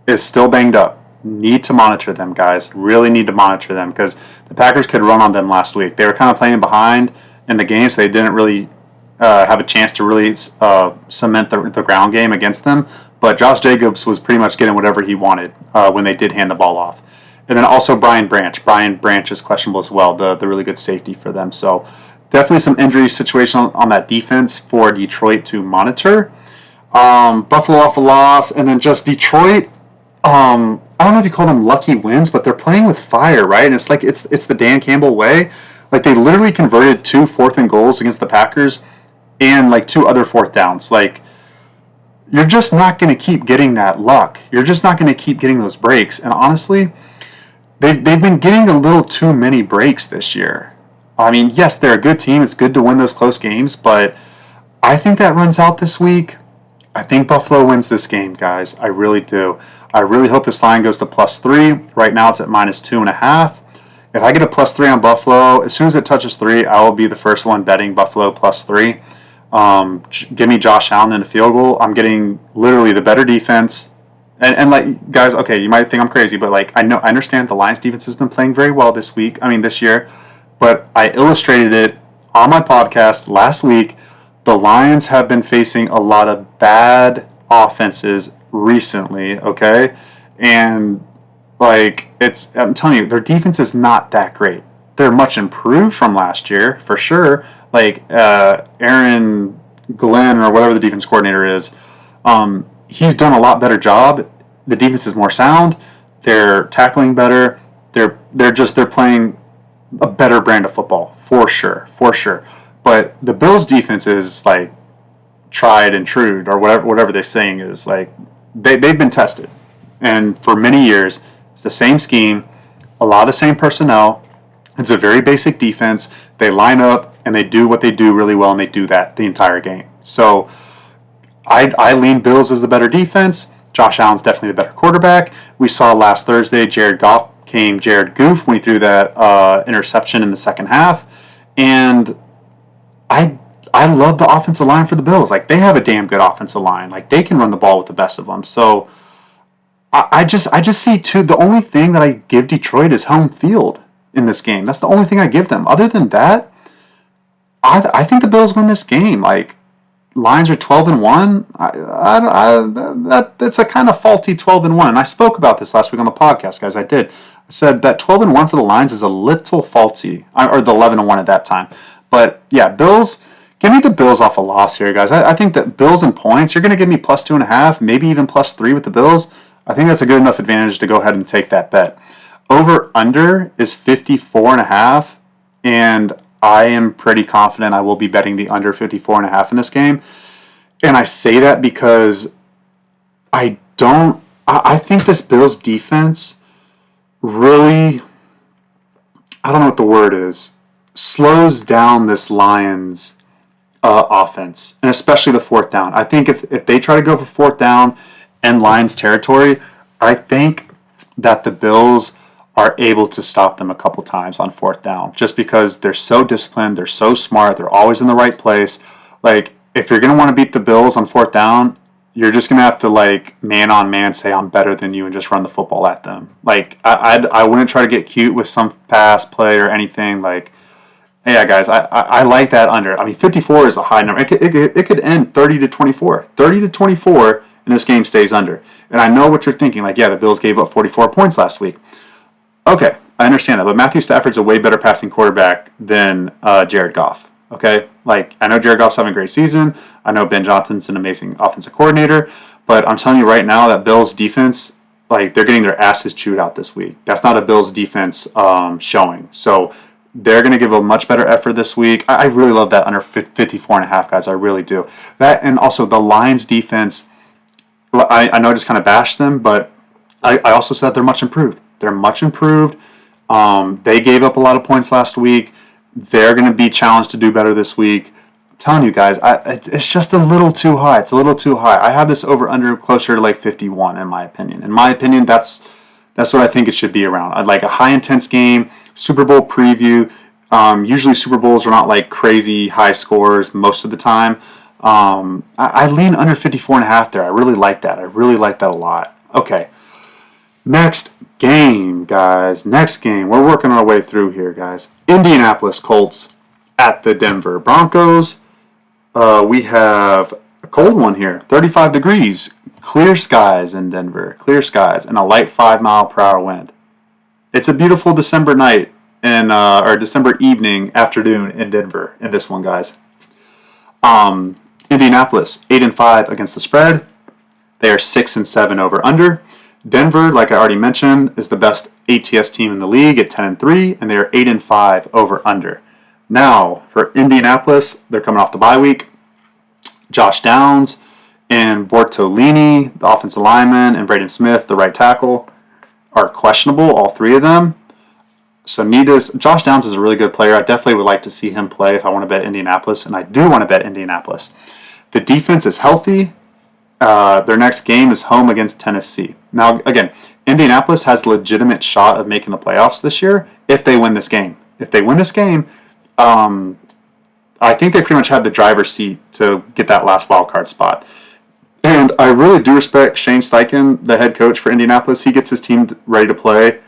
is still banged up. Need to monitor them, guys. Really need to monitor them, because the Packers could run on them last week. They were kind of playing behind in the game, so they didn't really have a chance to really cement the ground game against them. But Josh Jacobs was pretty much getting whatever he wanted when they did hand the ball off. And then also Brian Branch. Brian Branch is questionable as well, the really good safety for them. So definitely some injury situation on that defense for Detroit to monitor. Buffalo off a loss, and then just Detroit. I don't know if you call them lucky wins, but they're playing with fire, right? And it's like it's the Dan Campbell way. Like, they literally converted 2 4th and goals against the Packers, and like 2 other 4th downs. Like, you're just not going to keep getting that luck. You're just not going to keep getting those breaks. And honestly, they've been getting a little too many breaks this year. I mean, yes, they're a good team. It's good to win those close games, but I think that runs out this week. I think Buffalo wins this game, guys. I really do. I really hope this line goes to +3. Right now it's at -2.5. If I get a +3 on Buffalo, as soon as it touches 3, I will be the first one betting Buffalo +3. Give me Josh Allen in a field goal. I'm getting literally the better defense. And like, guys, okay, you might think I'm crazy, but like, I understand the Lions defense has been playing very well this year, but I illustrated it on my podcast last week. The Lions have been facing a lot of bad offenses recently, okay? And like, I'm telling you, their defense is not that great. They're much improved from last year, for sure. Like, Aaron Glenn or whatever the defense coordinator is, he's done a lot better job. The defense is more sound. They're tackling better. They're playing a better brand of football for sure. But the Bills' defense is like tried and true, or whatever they're saying is like they've been tested, and for many years it's the same scheme, a lot of the same personnel. It's a very basic defense. They line up and they do what they do really well, and they do that the entire game. So I lean Bills as the better defense. Josh Allen's definitely the better quarterback. We saw last Thursday Jared Goff came Jared Goof when he threw that interception in the second half. And I love the offensive line for the Bills. Like, they have a damn good offensive line. Like, they can run the ball with the best of them. So I just see, too, the only thing that I give Detroit is home field in this game. That's the only thing I give them. Other than that, I think the Bills win this game. Like, lines are 12-1. That's a kind of faulty 12-1. And I spoke about this last week on the podcast, guys. I did. I said that 12-1 for the lines is a little faulty, or the 11-1 at that time. But yeah, Bills. Give me the Bills off a loss here, guys. I think that Bills and points. You're going to give me plus 2.5, maybe even plus 3 with the Bills. I think that's a good enough advantage to go ahead and take that bet. Over under is 54.5, and I am pretty confident I will be betting the under 54.5 in this game. And I say that because I think this Bills defense really, I don't know what the word is, slows down this Lions offense, and especially the fourth down. I think if they try to go for fourth down in Lions territory, I think that the Bills are able to stop them a couple times on fourth down, just because they're so disciplined, they're so smart, they're always in the right place. Like, if you're going to want to beat the Bills on fourth down, you're just going to have to, like, man on man say I'm better than you and just run the football at them. Like, I wouldn't try to get cute with some pass play or anything. Like, yeah, guys, I like that under. I mean, 54 is a high number. It could end 30-24. 30-24, and this game stays under. And I know what you're thinking. Like, yeah, the Bills gave up 44 points last week. Okay, I understand that. But Matthew Stafford's a way better passing quarterback than Jared Goff. Okay? Like, I know Jared Goff's having a great season. I know Ben Johnson's an amazing offensive coordinator. But I'm telling you right now that Bills defense, like, they're getting their asses chewed out this week. That's not a Bills defense showing. So they're going to give a much better effort this week. I really love that under 54.5, guys. I really do. That, and also the Lions defense, I know I just kind of bashed them, but I also said they're much improved. They're much improved. They gave up a lot of points last week. They're going to be challenged to do better this week. I'm telling you guys, it's just a little too high. It's a little too high. I have this over-under closer to like 51 in my opinion. In my opinion, that's what I think it should be around. I'd like a high-intense game, Super Bowl preview. Usually Super Bowls are not like crazy high scores most of the time. I lean under 54.5 there. I really like that. I really like that a lot. Okay. Next game, guys. Next game. We're working our way through here, guys. Indianapolis Colts at the Denver Broncos. We have a cold one here. 35 degrees. Clear skies in Denver. Clear skies and a light 5-mile-per-hour wind. It's a beautiful December night or December evening, afternoon in Denver in this one, guys. Indianapolis 8-5 against the spread. They are 6-7 over under. Denver, like I already mentioned, is the best ATS team in the league at 10-3, and they are 8-5 over under. Now for Indianapolis, they're coming off the bye week. Josh Downs and Bortolini, the offensive lineman, and Braden Smith, the right tackle, are questionable, all three of them. So Josh Downs is a really good player. I definitely would like to see him play if I want to bet Indianapolis, and I do want to bet Indianapolis. The defense is healthy. Their next game is home against Tennessee. Now, again, Indianapolis has a legitimate shot of making the playoffs this year if they win this game. If they win this game, I think they pretty much have the driver's seat to get that last wild card spot. And I really do respect Shane Steichen, the head coach for Indianapolis. He gets his team ready to play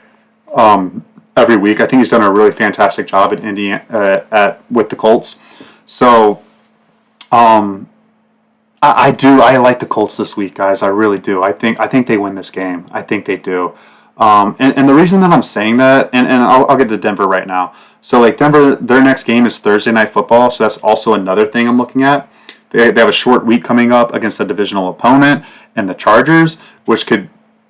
every week. I think he's done a really fantastic job at with the Colts. So, I like the Colts this week, guys. I really do. I think they win this game. I think they do. And the reason that I'm saying that, and I'll get to Denver right now. So, like, Denver, their next game is Thursday Night Football, so that's also another thing I'm looking at. They have a short week coming up against a divisional opponent and the Chargers, which could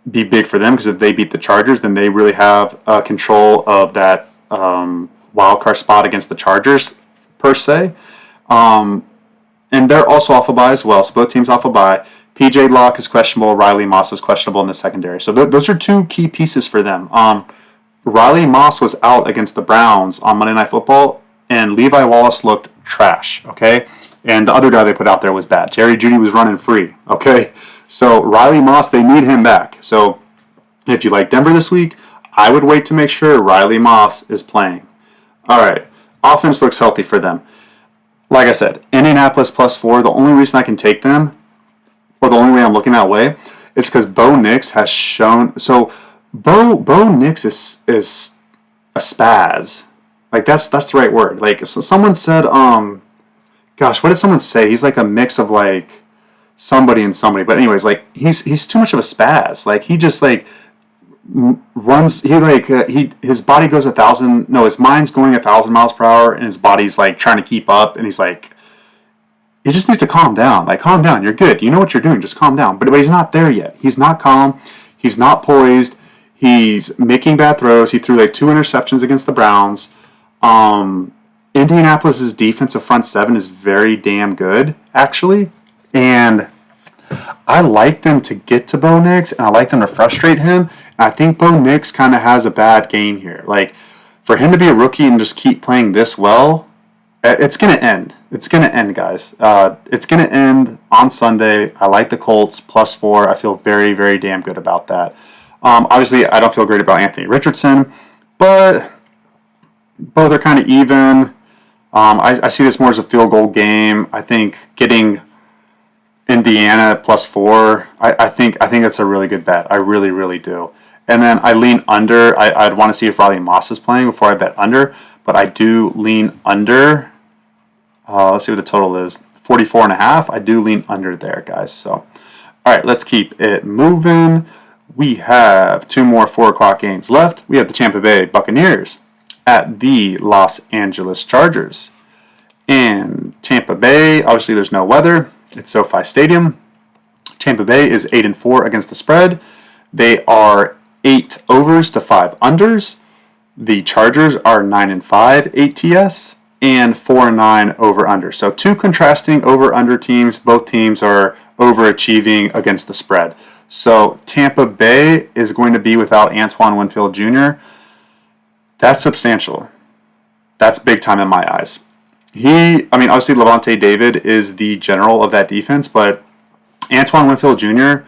be big for them because if they beat the Chargers, then they really have control of that wild card spot against the Chargers, per se. And they're also off a bye as well, so both teams off a bye. PJ Locke is questionable. Riley Moss is questionable in the secondary. So those are two key pieces for them. Riley Moss was out against the Browns on Monday Night Football, and Levi Wallace looked trash, okay? And the other guy they put out there was bad. Jerry Jeudy was running free, okay? So Riley Moss, they need him back. So if you like Denver this week, I would wait to make sure Riley Moss is playing. All right, offense looks healthy for them. Like I said, Indianapolis +4, the only reason I can take them, or the only way I'm looking that way, is because Bo Nix has shown. So Bo Nix is a spaz. Like that's the right word. Like so someone said, gosh, what did someone say? He's like a mix of like somebody and somebody. But anyways, like he's too much of a spaz. Like he just like runs. His body goes 1,000. No, his mind's going 1,000 miles per hour, and his body's like trying to keep up. And he's like, he just needs to calm down. Like calm down. You're good. You know what you're doing. Just calm down. But he's not there yet. He's not calm. He's not poised. He's making bad throws. He threw like 2 interceptions against the Browns. Indianapolis's defensive front seven is very damn good, actually. And I like them to get to Bo Nix, and I like them to frustrate him. And I think Bo Nix kind of has a bad game here. Like, for him to be a rookie and just keep playing this well, it's going to end. It's going to end, guys. It's going to end on Sunday. I like the Colts +4. I feel very, very damn good about that. Obviously, I don't feel great about Anthony Richardson, but both are kind of even. I see this more as a field goal game. I think getting Indiana +4, I think that's a really good bet. I really, really do. And then I lean under. I'd want to see if Riley Moss is playing before I bet under, but I do lean under. Let's see what the total is. 44.5. I do lean under there, guys. So, all right, let's keep it moving. We have 2 more 4 o'clock games left. We have the Tampa Bay Buccaneers at the Los Angeles Chargers. And Tampa Bay, obviously there's no weather. It's SoFi Stadium. Tampa Bay is 8-4 against the spread. They are 8 overs to 5 unders. The Chargers are 9-5 ATS and 4-9 over under. So 2 contrasting over under teams. Both teams are overachieving against the spread. So Tampa Bay is going to be without Antoine Winfield Jr. That's substantial. That's big time in my eyes. Obviously Levante David is the general of that defense, but Antoine Winfield Jr.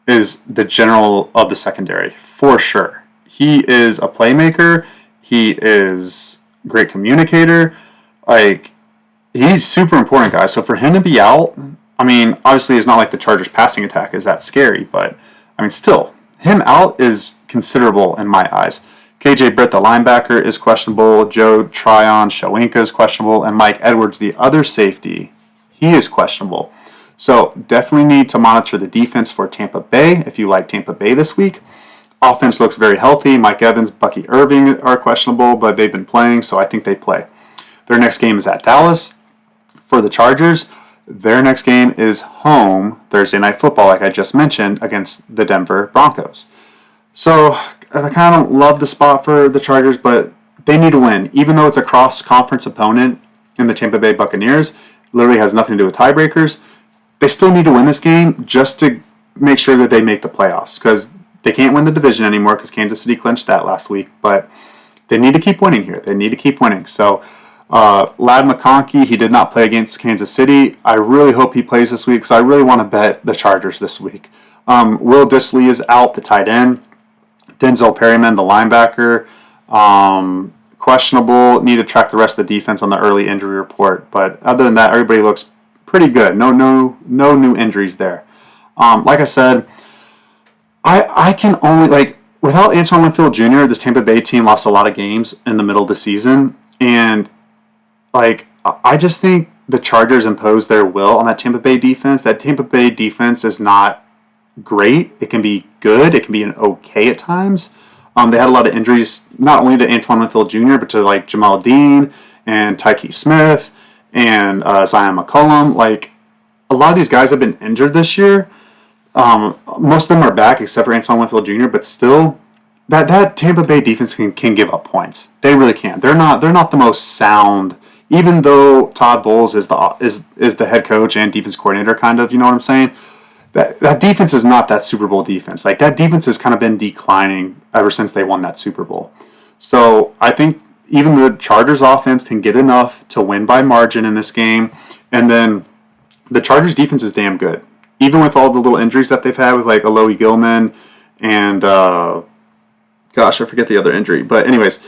is the general of the secondary, for sure. He is a playmaker. He is a great communicator. Like, he's super important, guys. So for him to be out, obviously it's not like the Chargers passing attack is that scary, but, still, him out is considerable in my eyes. KJ Britt, the linebacker, is questionable. Joe Tryon-Shoyinka is questionable. And Mike Edwards, the other safety, he is questionable. So definitely need to monitor the defense for Tampa Bay if you like Tampa Bay this week. Offense looks very healthy. Mike Evans, Bucky Irving are questionable, but they've been playing, so I think they play. Their next game is at Dallas. For the Chargers, their next game is home Thursday Night Football, like I just mentioned, against the Denver Broncos. So I kind of don't love the spot for the Chargers, but they need to win. Even though it's a cross-conference opponent in the Tampa Bay Buccaneers, literally has nothing to do with tiebreakers, they still need to win this game just to make sure that they make the playoffs, because they can't win the division anymore because Kansas City clinched that last week, but they need to keep winning here. They need to keep winning. So Ladd McConkey, he did not play against Kansas City. I really hope he plays this week because I really want to bet the Chargers this week. Will Dissly is out, the tight end. Denzel Perryman, the linebacker, questionable. Need to track the rest of the defense on the early injury report. But other than that, everybody looks pretty good. No new injuries there. Like I said, I can only, without Antoine Winfield Jr., this Tampa Bay team lost a lot of games in the middle of the season. And, I just think the Chargers imposed their will on that Tampa Bay defense. That Tampa Bay defense is not great. It can be good. It can be an okay at times. They had a lot of injuries, not only to Antoine Winfield Jr., but to Jamal Dean and Tyke Smith and Zion McCollum. Like, a lot of these guys have been injured this year. Most of them are back except for Antoine Winfield Jr., but still, that Tampa Bay defense can give up points. They really can. They're not the most sound, even though Todd Bowles is the head coach and defense coordinator, kind of. You know what I'm saying? That defense is not that Super Bowl defense. Like, that defense has kind of been declining ever since they won that Super Bowl. So I think even the Chargers offense can get enough to win by margin in this game. And then the Chargers defense is damn good. Even with all the little injuries that they've had with like Alohi Gilman and gosh, I forget the other injury. But anyways,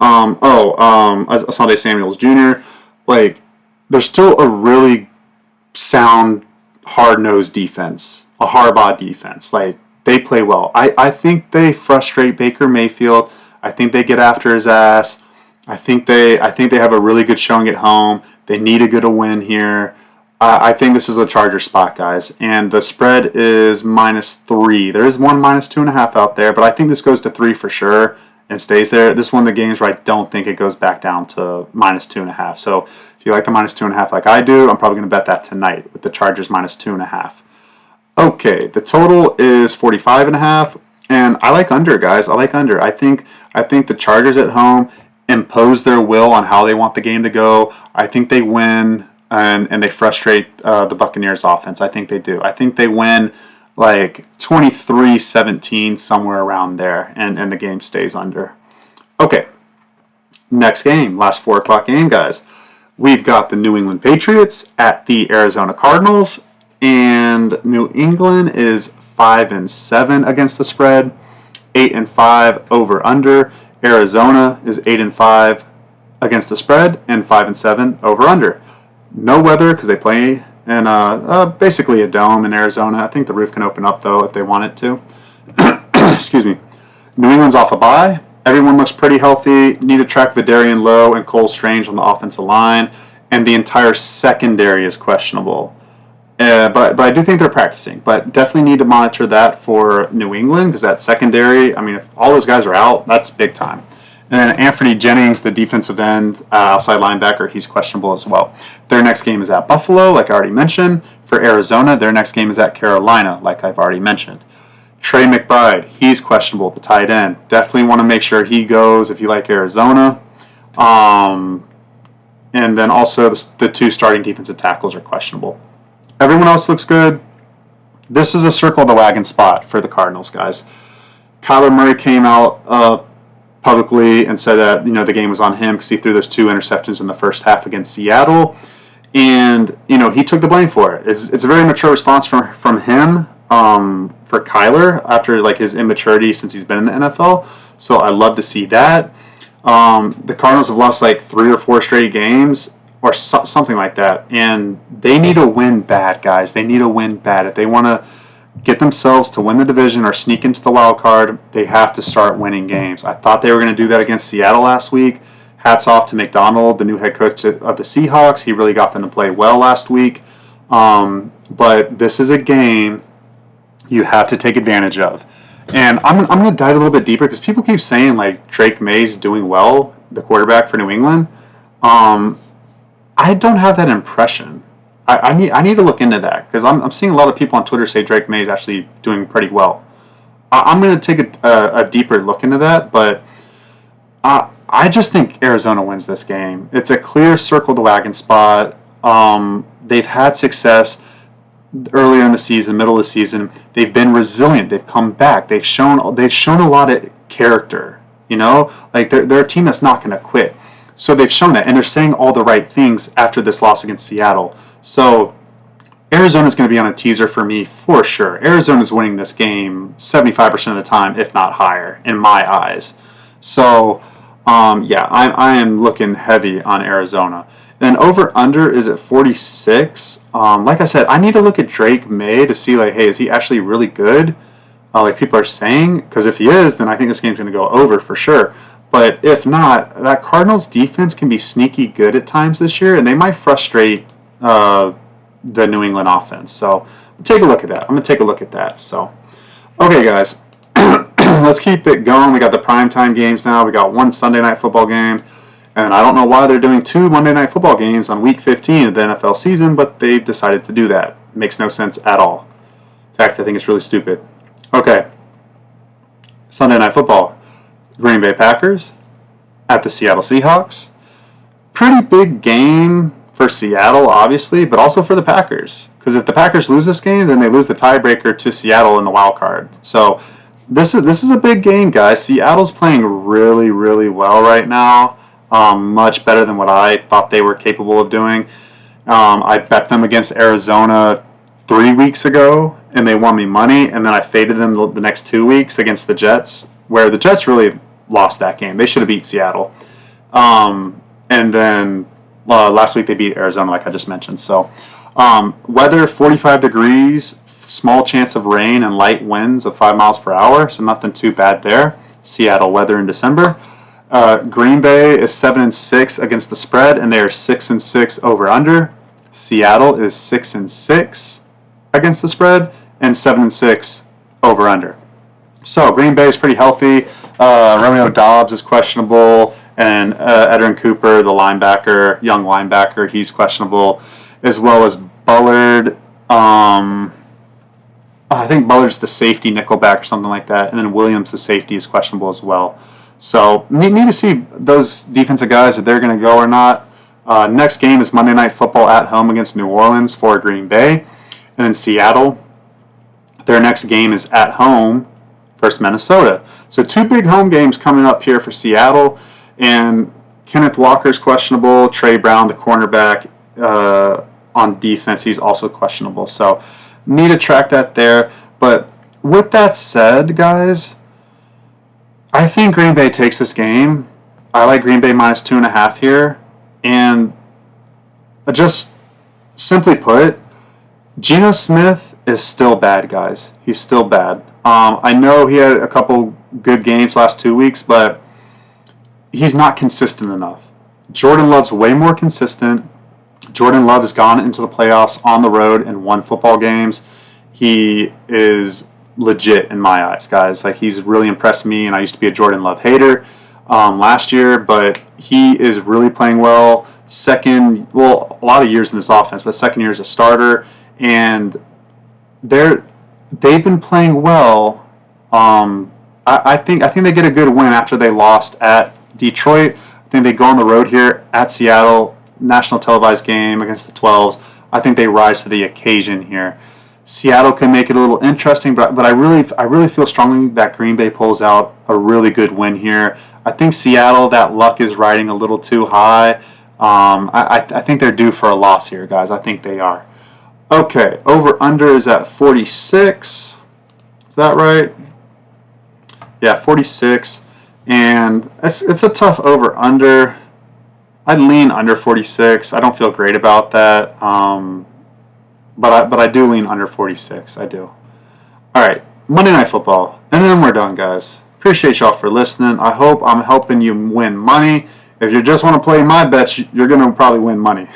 Asante Samuels Jr. Like, they're still a really sound, hard-nosed defense, a Harbaugh defense. Like, they play well. I think they frustrate Baker Mayfield. I think they get after his ass. I think they have a really good showing at home. They need a good win here. I think this is a Charger spot, guys. And the spread is -3. There is one -2.5 out there, but I think this goes to 3 for sure and stays there. This is one of the games where I don't think it goes back down to -2.5. So if you like the -2.5 like I do, I'm probably going to bet that tonight with the Chargers -2.5. Okay, the total is 45.5, and I like under, guys. I like under. I think the Chargers at home impose their will on how they want the game to go. I think they win. And they frustrate the Buccaneers offense. I think they do. I think they win like 23-17, somewhere around there, and the game stays under. Okay, next game, last 4 o'clock game, guys. We've got the New England Patriots at the Arizona Cardinals, and New England is 5-7 against the spread, 8-5 over under. Arizona is 8-5 against the spread and 5-7 over under. No weather because they play in basically a dome in Arizona. I think the roof can open up, though, if they want it to. Excuse me. New England's off a bye. Everyone looks pretty healthy. Need to track Vidarian Lowe and Cole Strange on the offensive line. And the entire secondary is questionable. But I do think they're practicing. But definitely need to monitor that for New England because that secondary, I mean, if all those guys are out, that's big time. And then Anthony Jennings, the defensive end, outside linebacker, he's questionable as well. Their next game is at Buffalo, like I already mentioned. For Arizona, their next game is at Carolina, like I've already mentioned. Trey McBride, he's questionable, the tight end. Definitely want to make sure he goes if you like Arizona. And then also the 2 starting defensive tackles are questionable. Everyone else looks good. This is a circle of the wagon spot for the Cardinals, guys. Kyler Murray came out publicly and said that the game was on him because he threw those 2 interceptions in the first half against Seattle, and he took the blame for it. It's a very mature response from him for Kyler after like his immaturity since he's been in the NFL. So I love to see that. The Cardinals have lost like 3 or 4 straight games or something like that, and they need to win bad, guys. They need to win bad if they want to get themselves to win the division or sneak into the wild card. They have to start winning games. I thought they were going to do that against Seattle last week. Hats off to McDonald, the new head coach of the Seahawks. He really got them to play well last week. But this is a game you have to take advantage of. And I'm going to dive a little bit deeper because people keep saying like Drake May's doing well, the quarterback for New England. I don't have that impression. I need to look into that because I'm seeing a lot of people on Twitter say Drake May is actually doing pretty well. I'm going to take a deeper look into that, but I just think Arizona wins this game. It's a clear circle the wagon spot. They've had success earlier in the season, middle of the season. They've been resilient. They've come back. They've shown a lot of character. Like they're a team that's not going to quit. So they've shown that, and they're saying all the right things after this loss against Seattle. So Arizona's going to be on a teaser for me for sure. Arizona's winning this game 75% of the time, if not higher, in my eyes. So, I am looking heavy on Arizona. Then over-under is at 46. Like I said, I need to look at Drake May to see, like, hey, is he actually really good? Like people are saying? Because if he is, then I think this game's going to go over for sure. But if not, that Cardinals defense can be sneaky good at times this year, and they might frustrate the New England offense. So take a look at that. I'm going to take a look at that. So, okay, guys, let's keep it going. We got the primetime games now. We got one Sunday night football game, And I don't know why they're doing 2 Monday Night Football games on Week 15 of the NFL season, but they've decided to do that. It makes no sense at all. In fact, I think it's really stupid. Okay. Sunday Night Football. Green Bay Packers at the Seattle Seahawks. Pretty big game for Seattle, obviously, but also for the Packers. Because if the Packers lose this game, then they lose the tiebreaker to Seattle in the wild card. So this is a big game, guys. Seattle's playing really, really well right now. Much better than what I thought they were capable of doing. I bet them against Arizona 3 weeks ago, and they won me money. And then I faded them the next 2 weeks against the Jets, where the Jets really lost that game. They should have beat Seattle. And then last week they beat Arizona, like I just mentioned. So weather 45 degrees, small chance of rain, and light winds of 5 miles per hour. So nothing too bad there. Seattle weather in December. Green Bay is 7-6 against the spread, and they are 6-6 over under. Seattle is 6-6 against the spread and 7-6 over under. So Green Bay is pretty healthy. Romeo Doubs is questionable, and Edgerrin Cooper, the linebacker, young linebacker, he's questionable, as well as Bullard. I think Bullard's the safety nickelback or something like that, and then Williams, the safety, is questionable as well. So need to see those defensive guys if they're going to go or not. Next game is Monday Night Football at home against New Orleans for Green Bay, and then Seattle. Their next game is at home versus Minnesota. So 2 big home games coming up here for Seattle. And Kenneth Walker's questionable. Trey Brown, the cornerback, on defense, he's also questionable. So need to track that there. But with that said, guys, I think Green Bay takes this game. I like Green Bay minus 2.5 here. And just simply put, Geno Smith is still bad, guys. He's still bad. I know he had a couple good games last 2 weeks, but he's not consistent enough. Jordan Love's way more consistent. Jordan Love has gone into the playoffs on the road and won football games. He is legit in my eyes, guys. Like, he's really impressed me, and I used to be a Jordan Love hater last year, but he is really playing well. A lot of years in this offense, but second year as a starter, and they've been playing well. I think they get a good win after they lost at Detroit. I think they go on the road here at Seattle, national televised game against the 12s. I think they rise to the occasion here. Seattle can make it a little interesting, but I really feel strongly that Green Bay pulls out a really good win here. I think Seattle, that luck is riding a little too high. I think they're due for a loss here, guys. I think they are. Okay, over-under is at 46. Is that right? Yeah, 46. And it's a tough over-under. I'd lean under 46. I don't feel great about that. But I do lean under 46. I do. All right, Monday Night Football. And then we're done, guys. Appreciate y'all for listening. I hope I'm helping you win money. If you just want to play my bets, you're going to probably win money.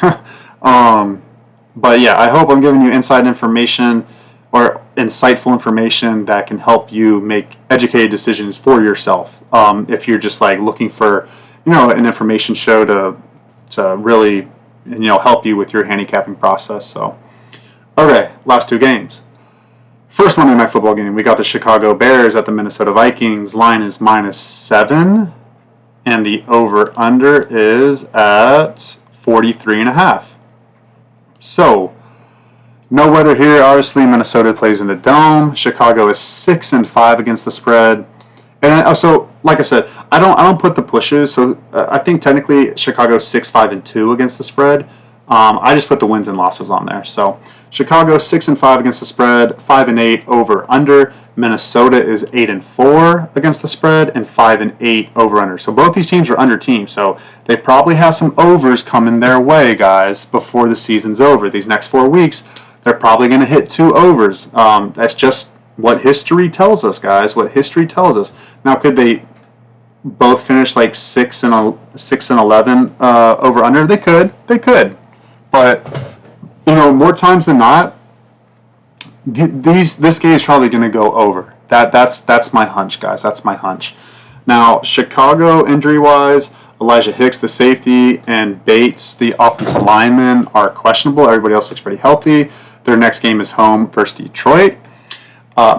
But yeah, I hope I'm giving you inside information or insightful information that can help you make educated decisions for yourself. If you're just like looking for, an information show to really, help you with your handicapping process. So, okay, last 2 games. First Monday Night Football game, we got the Chicago Bears at the Minnesota Vikings. Line is -7, and the over/under is at 43.5. So, no weather here. Obviously, Minnesota plays in the Dome. Chicago is 6-5 against the spread. And also, like I said, I don't put the pushes. So I think technically Chicago's 6-5-2 against the spread. I just put the wins and losses on there. So Chicago 6-5 against the spread, 5-8 over under. Minnesota is 8-4 against the spread and 5-8 over under. So both these teams are under teams. So they probably have some overs coming their way, guys, before the season's over. These next 4 weeks, they're probably going to hit 2 overs. That's just what history tells us, guys. What history tells us. Now, could they both finish like 6-11 over under? They could. But more times than not, this game is probably going to go over. That's my hunch, guys. That's my hunch. Now, Chicago injury wise, Elijah Hicks, the safety, and Bates, the offensive lineman, are questionable. Everybody else looks pretty healthy. Their next game is home versus Detroit.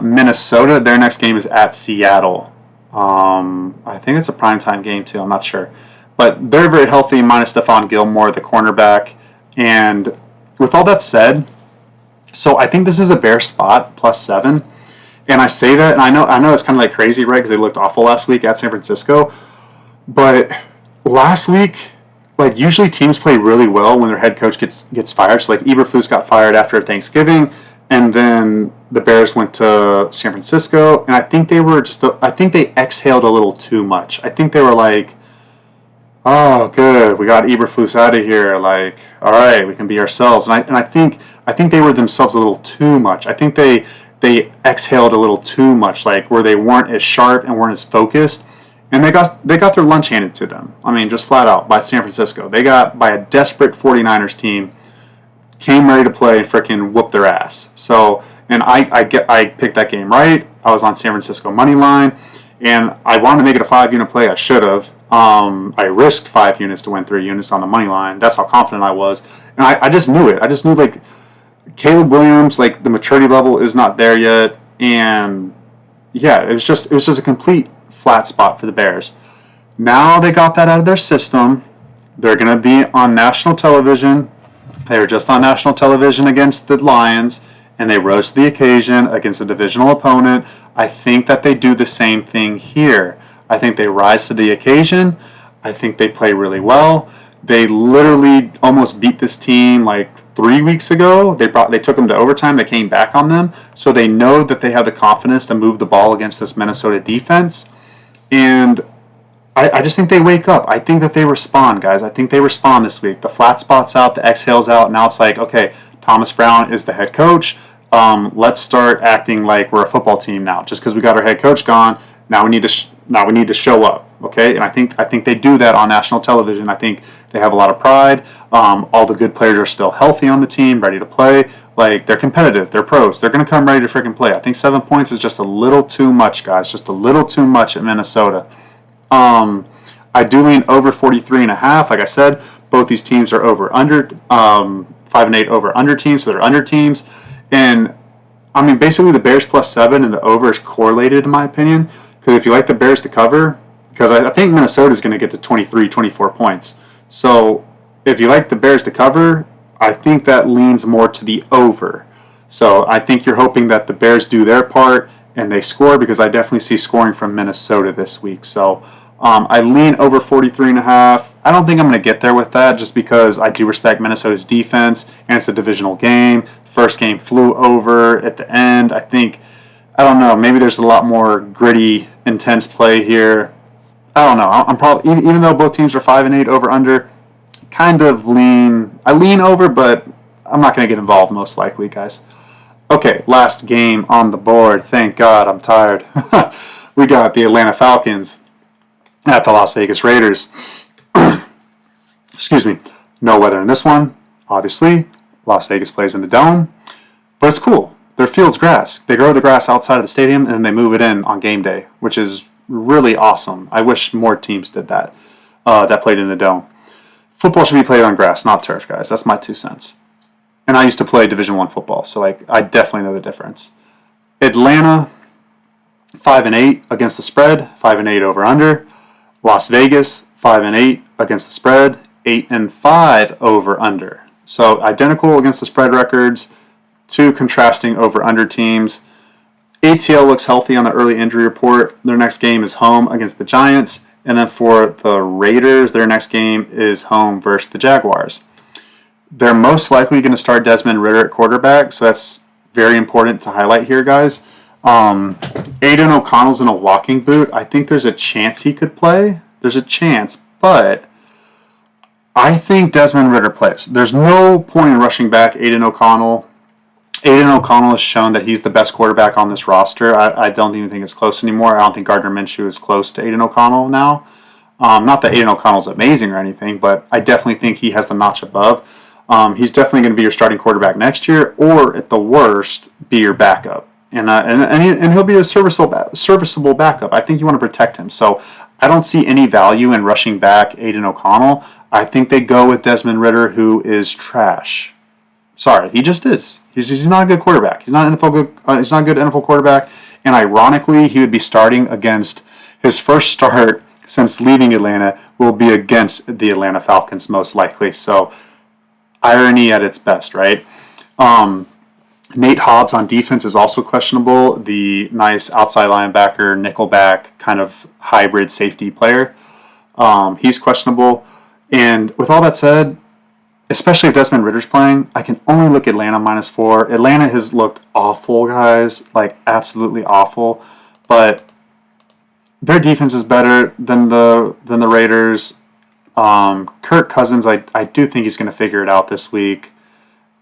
Minnesota, their next game is at Seattle. I think it's a primetime game too. I'm not sure. But they're very healthy, minus Stephon Gilmore, the cornerback. And with all that said, so I think this is a Bear spot, +7. And I say that, and I know it's kind of like crazy, right? Because they looked awful last week at San Francisco. But last week, like, usually teams play really well when their head coach gets fired. So like Eberflus got fired after Thanksgiving, and then the Bears went to San Francisco, and I think they were I think they exhaled a little too much. I think they were like, oh, good, we got Eberflus out of here. Like, all right, we can be ourselves. And I think they were themselves a little too much. I think they exhaled a little too much, like where they weren't as sharp and weren't as focused. And they got their lunch handed to them. I mean, just flat out by San Francisco. They got by a desperate 49ers team, came ready to play and freaking whoop their ass. So, and I picked that game right. I was on San Francisco money line, and I wanted to make it a 5-unit play. I should have. I risked 5 units to win 3 units on the money line. That's how confident I was, and I just knew it. I just knew, like, Caleb Williams, like, the maturity level is not there yet, and yeah, it was just a complete flat spot for the Bears. Now they got that out of their system. They're going to be on national television. They were just on national television against the Lions, and they rose to the occasion against a divisional opponent. I think that they do the same thing here. I think they rise to the occasion. I think they play really well. They literally almost beat this team like 3 weeks ago. They took them to overtime. They came back on them. So they know that they have the confidence to move the ball against this Minnesota defense. And I just think they wake up. I think that they respond, guys. I think they respond this week. The flat spot's out. The exhale's out. Now it's like, okay, Thomas Brown is the head coach. Let's start acting like we're a football team now. Just because we got our head coach gone, now we need to show up. Okay, and I think they do that on national television. I think they have a lot of pride. All the good players are still healthy on the team, ready to play. Like, they're competitive. They're pros. They're going to come ready to freaking play. I think 7 points is just a little too much, guys. Just a little too much at Minnesota. I do lean over 43.5. Like I said, both these teams are under 5-8 over under teams, so they're under teams. And I mean, basically the Bears +7 and the over is correlated in my opinion. Because if you like the Bears to cover, because I think Minnesota is going to get to 23, 24 points. So if you like the Bears to cover, I think that leans more to the over. So I think you're hoping that the Bears do their part and they score, because I definitely see scoring from Minnesota this week. So I lean over 43.5. I don't think I'm going to get there with that, just because I do respect Minnesota's defense, and it's a divisional game. The first game flew over at the end. I don't know, maybe there's a lot more gritty, intense play here. I don't know. I'm probably, even though both teams are 5-8 over under, I lean over, but I'm not going to get involved most likely, guys. Okay, last game on the board. Thank God, I'm tired. We got the Atlanta Falcons at the Las Vegas Raiders. Excuse me. No weather in this one, obviously. Las Vegas plays in the dome, but it's cool. Their field's grass. They grow the grass outside of the stadium, and then they move it in on game day, which is really awesome. I wish more teams did that, that played in the dome. Football should be played on grass, not turf, guys. That's my 2 cents. And I used to play Division I football, so like I definitely know the difference. Atlanta, 5-8 against the spread, 5-8 over under. Las Vegas, 5-8 against the spread, 8-5 over under. So identical against the spread records, 2 contrasting over under teams. ATL looks healthy on the early injury report. Their next game is home against the Giants. And then for the Raiders, their next game is home versus the Jaguars. They're most likely going to start Desmond Ridder at quarterback, so that's very important to highlight here, guys. Aiden O'Connell's in a walking boot. I think there's a chance he could play. There's a chance, but I think Desmond Ridder plays. There's no point in rushing back Aiden O'Connell. Aiden O'Connell has shown that he's the best quarterback on this roster. I don't even think it's close anymore. I don't think Gardner Minshew is close to Aiden O'Connell now. Not that Aiden O'Connell's amazing or anything, but I definitely think he has the notch above. He's definitely going to be your starting quarterback next year, or at the worst, be your backup. And he'll be a serviceable backup. I think you want to protect him. So I don't see any value in rushing back Aiden O'Connell. I think they go with Desmond Ridder, who is trash. Sorry, he just is. He's not a good quarterback. He's not a good NFL quarterback. And ironically, he would be starting against his first start since leaving Atlanta will be against the Atlanta Falcons most likely. So irony at its best, right? Nate Hobbs on defense is also questionable. The nice outside linebacker, nickelback kind of hybrid safety player. He's questionable. And with all that said, especially if Desmond Ridder's playing, I can only look at Atlanta -4. Atlanta has looked awful, guys, like absolutely awful. But their defense is better than the Raiders. Kirk Cousins, I do think he's going to figure it out this week.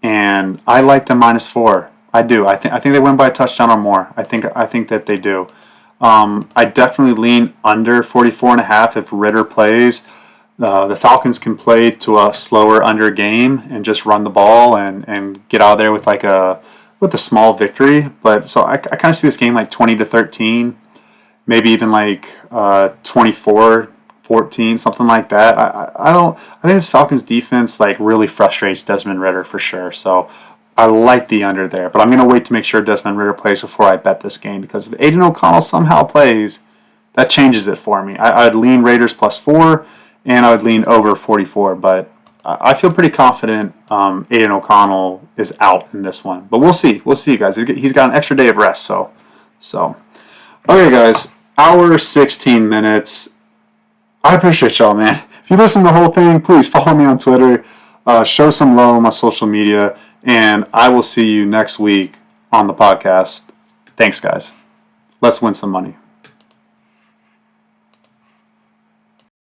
And I like them -4. I do. I think they win by a touchdown or more. I think that they do. I definitely lean under 44.5 if Ridder plays. The Falcons can play to a slower under game and just run the ball and get out there with a small victory. But so I kind of see this game like 20-13, maybe even like 24-14, something like that. I think this Falcons defense like really frustrates Desmond Ridder for sure. So I like the under there, but I'm going to wait to make sure Desmond Ridder plays before I bet this game, because if Aiden O'Connell somehow plays, that changes it for me. I'd lean Raiders +4, and I would lean over 44, but I feel pretty confident Aiden O'Connell is out in this one. But we'll see. We'll see, guys. He's got an extra day of rest, so. Okay, guys, hour 16 minutes. I appreciate y'all, man. If you listen to the whole thing, please follow me on Twitter. Show some love on my social media. And I will see you next week on the podcast. Thanks, guys. Let's win some money.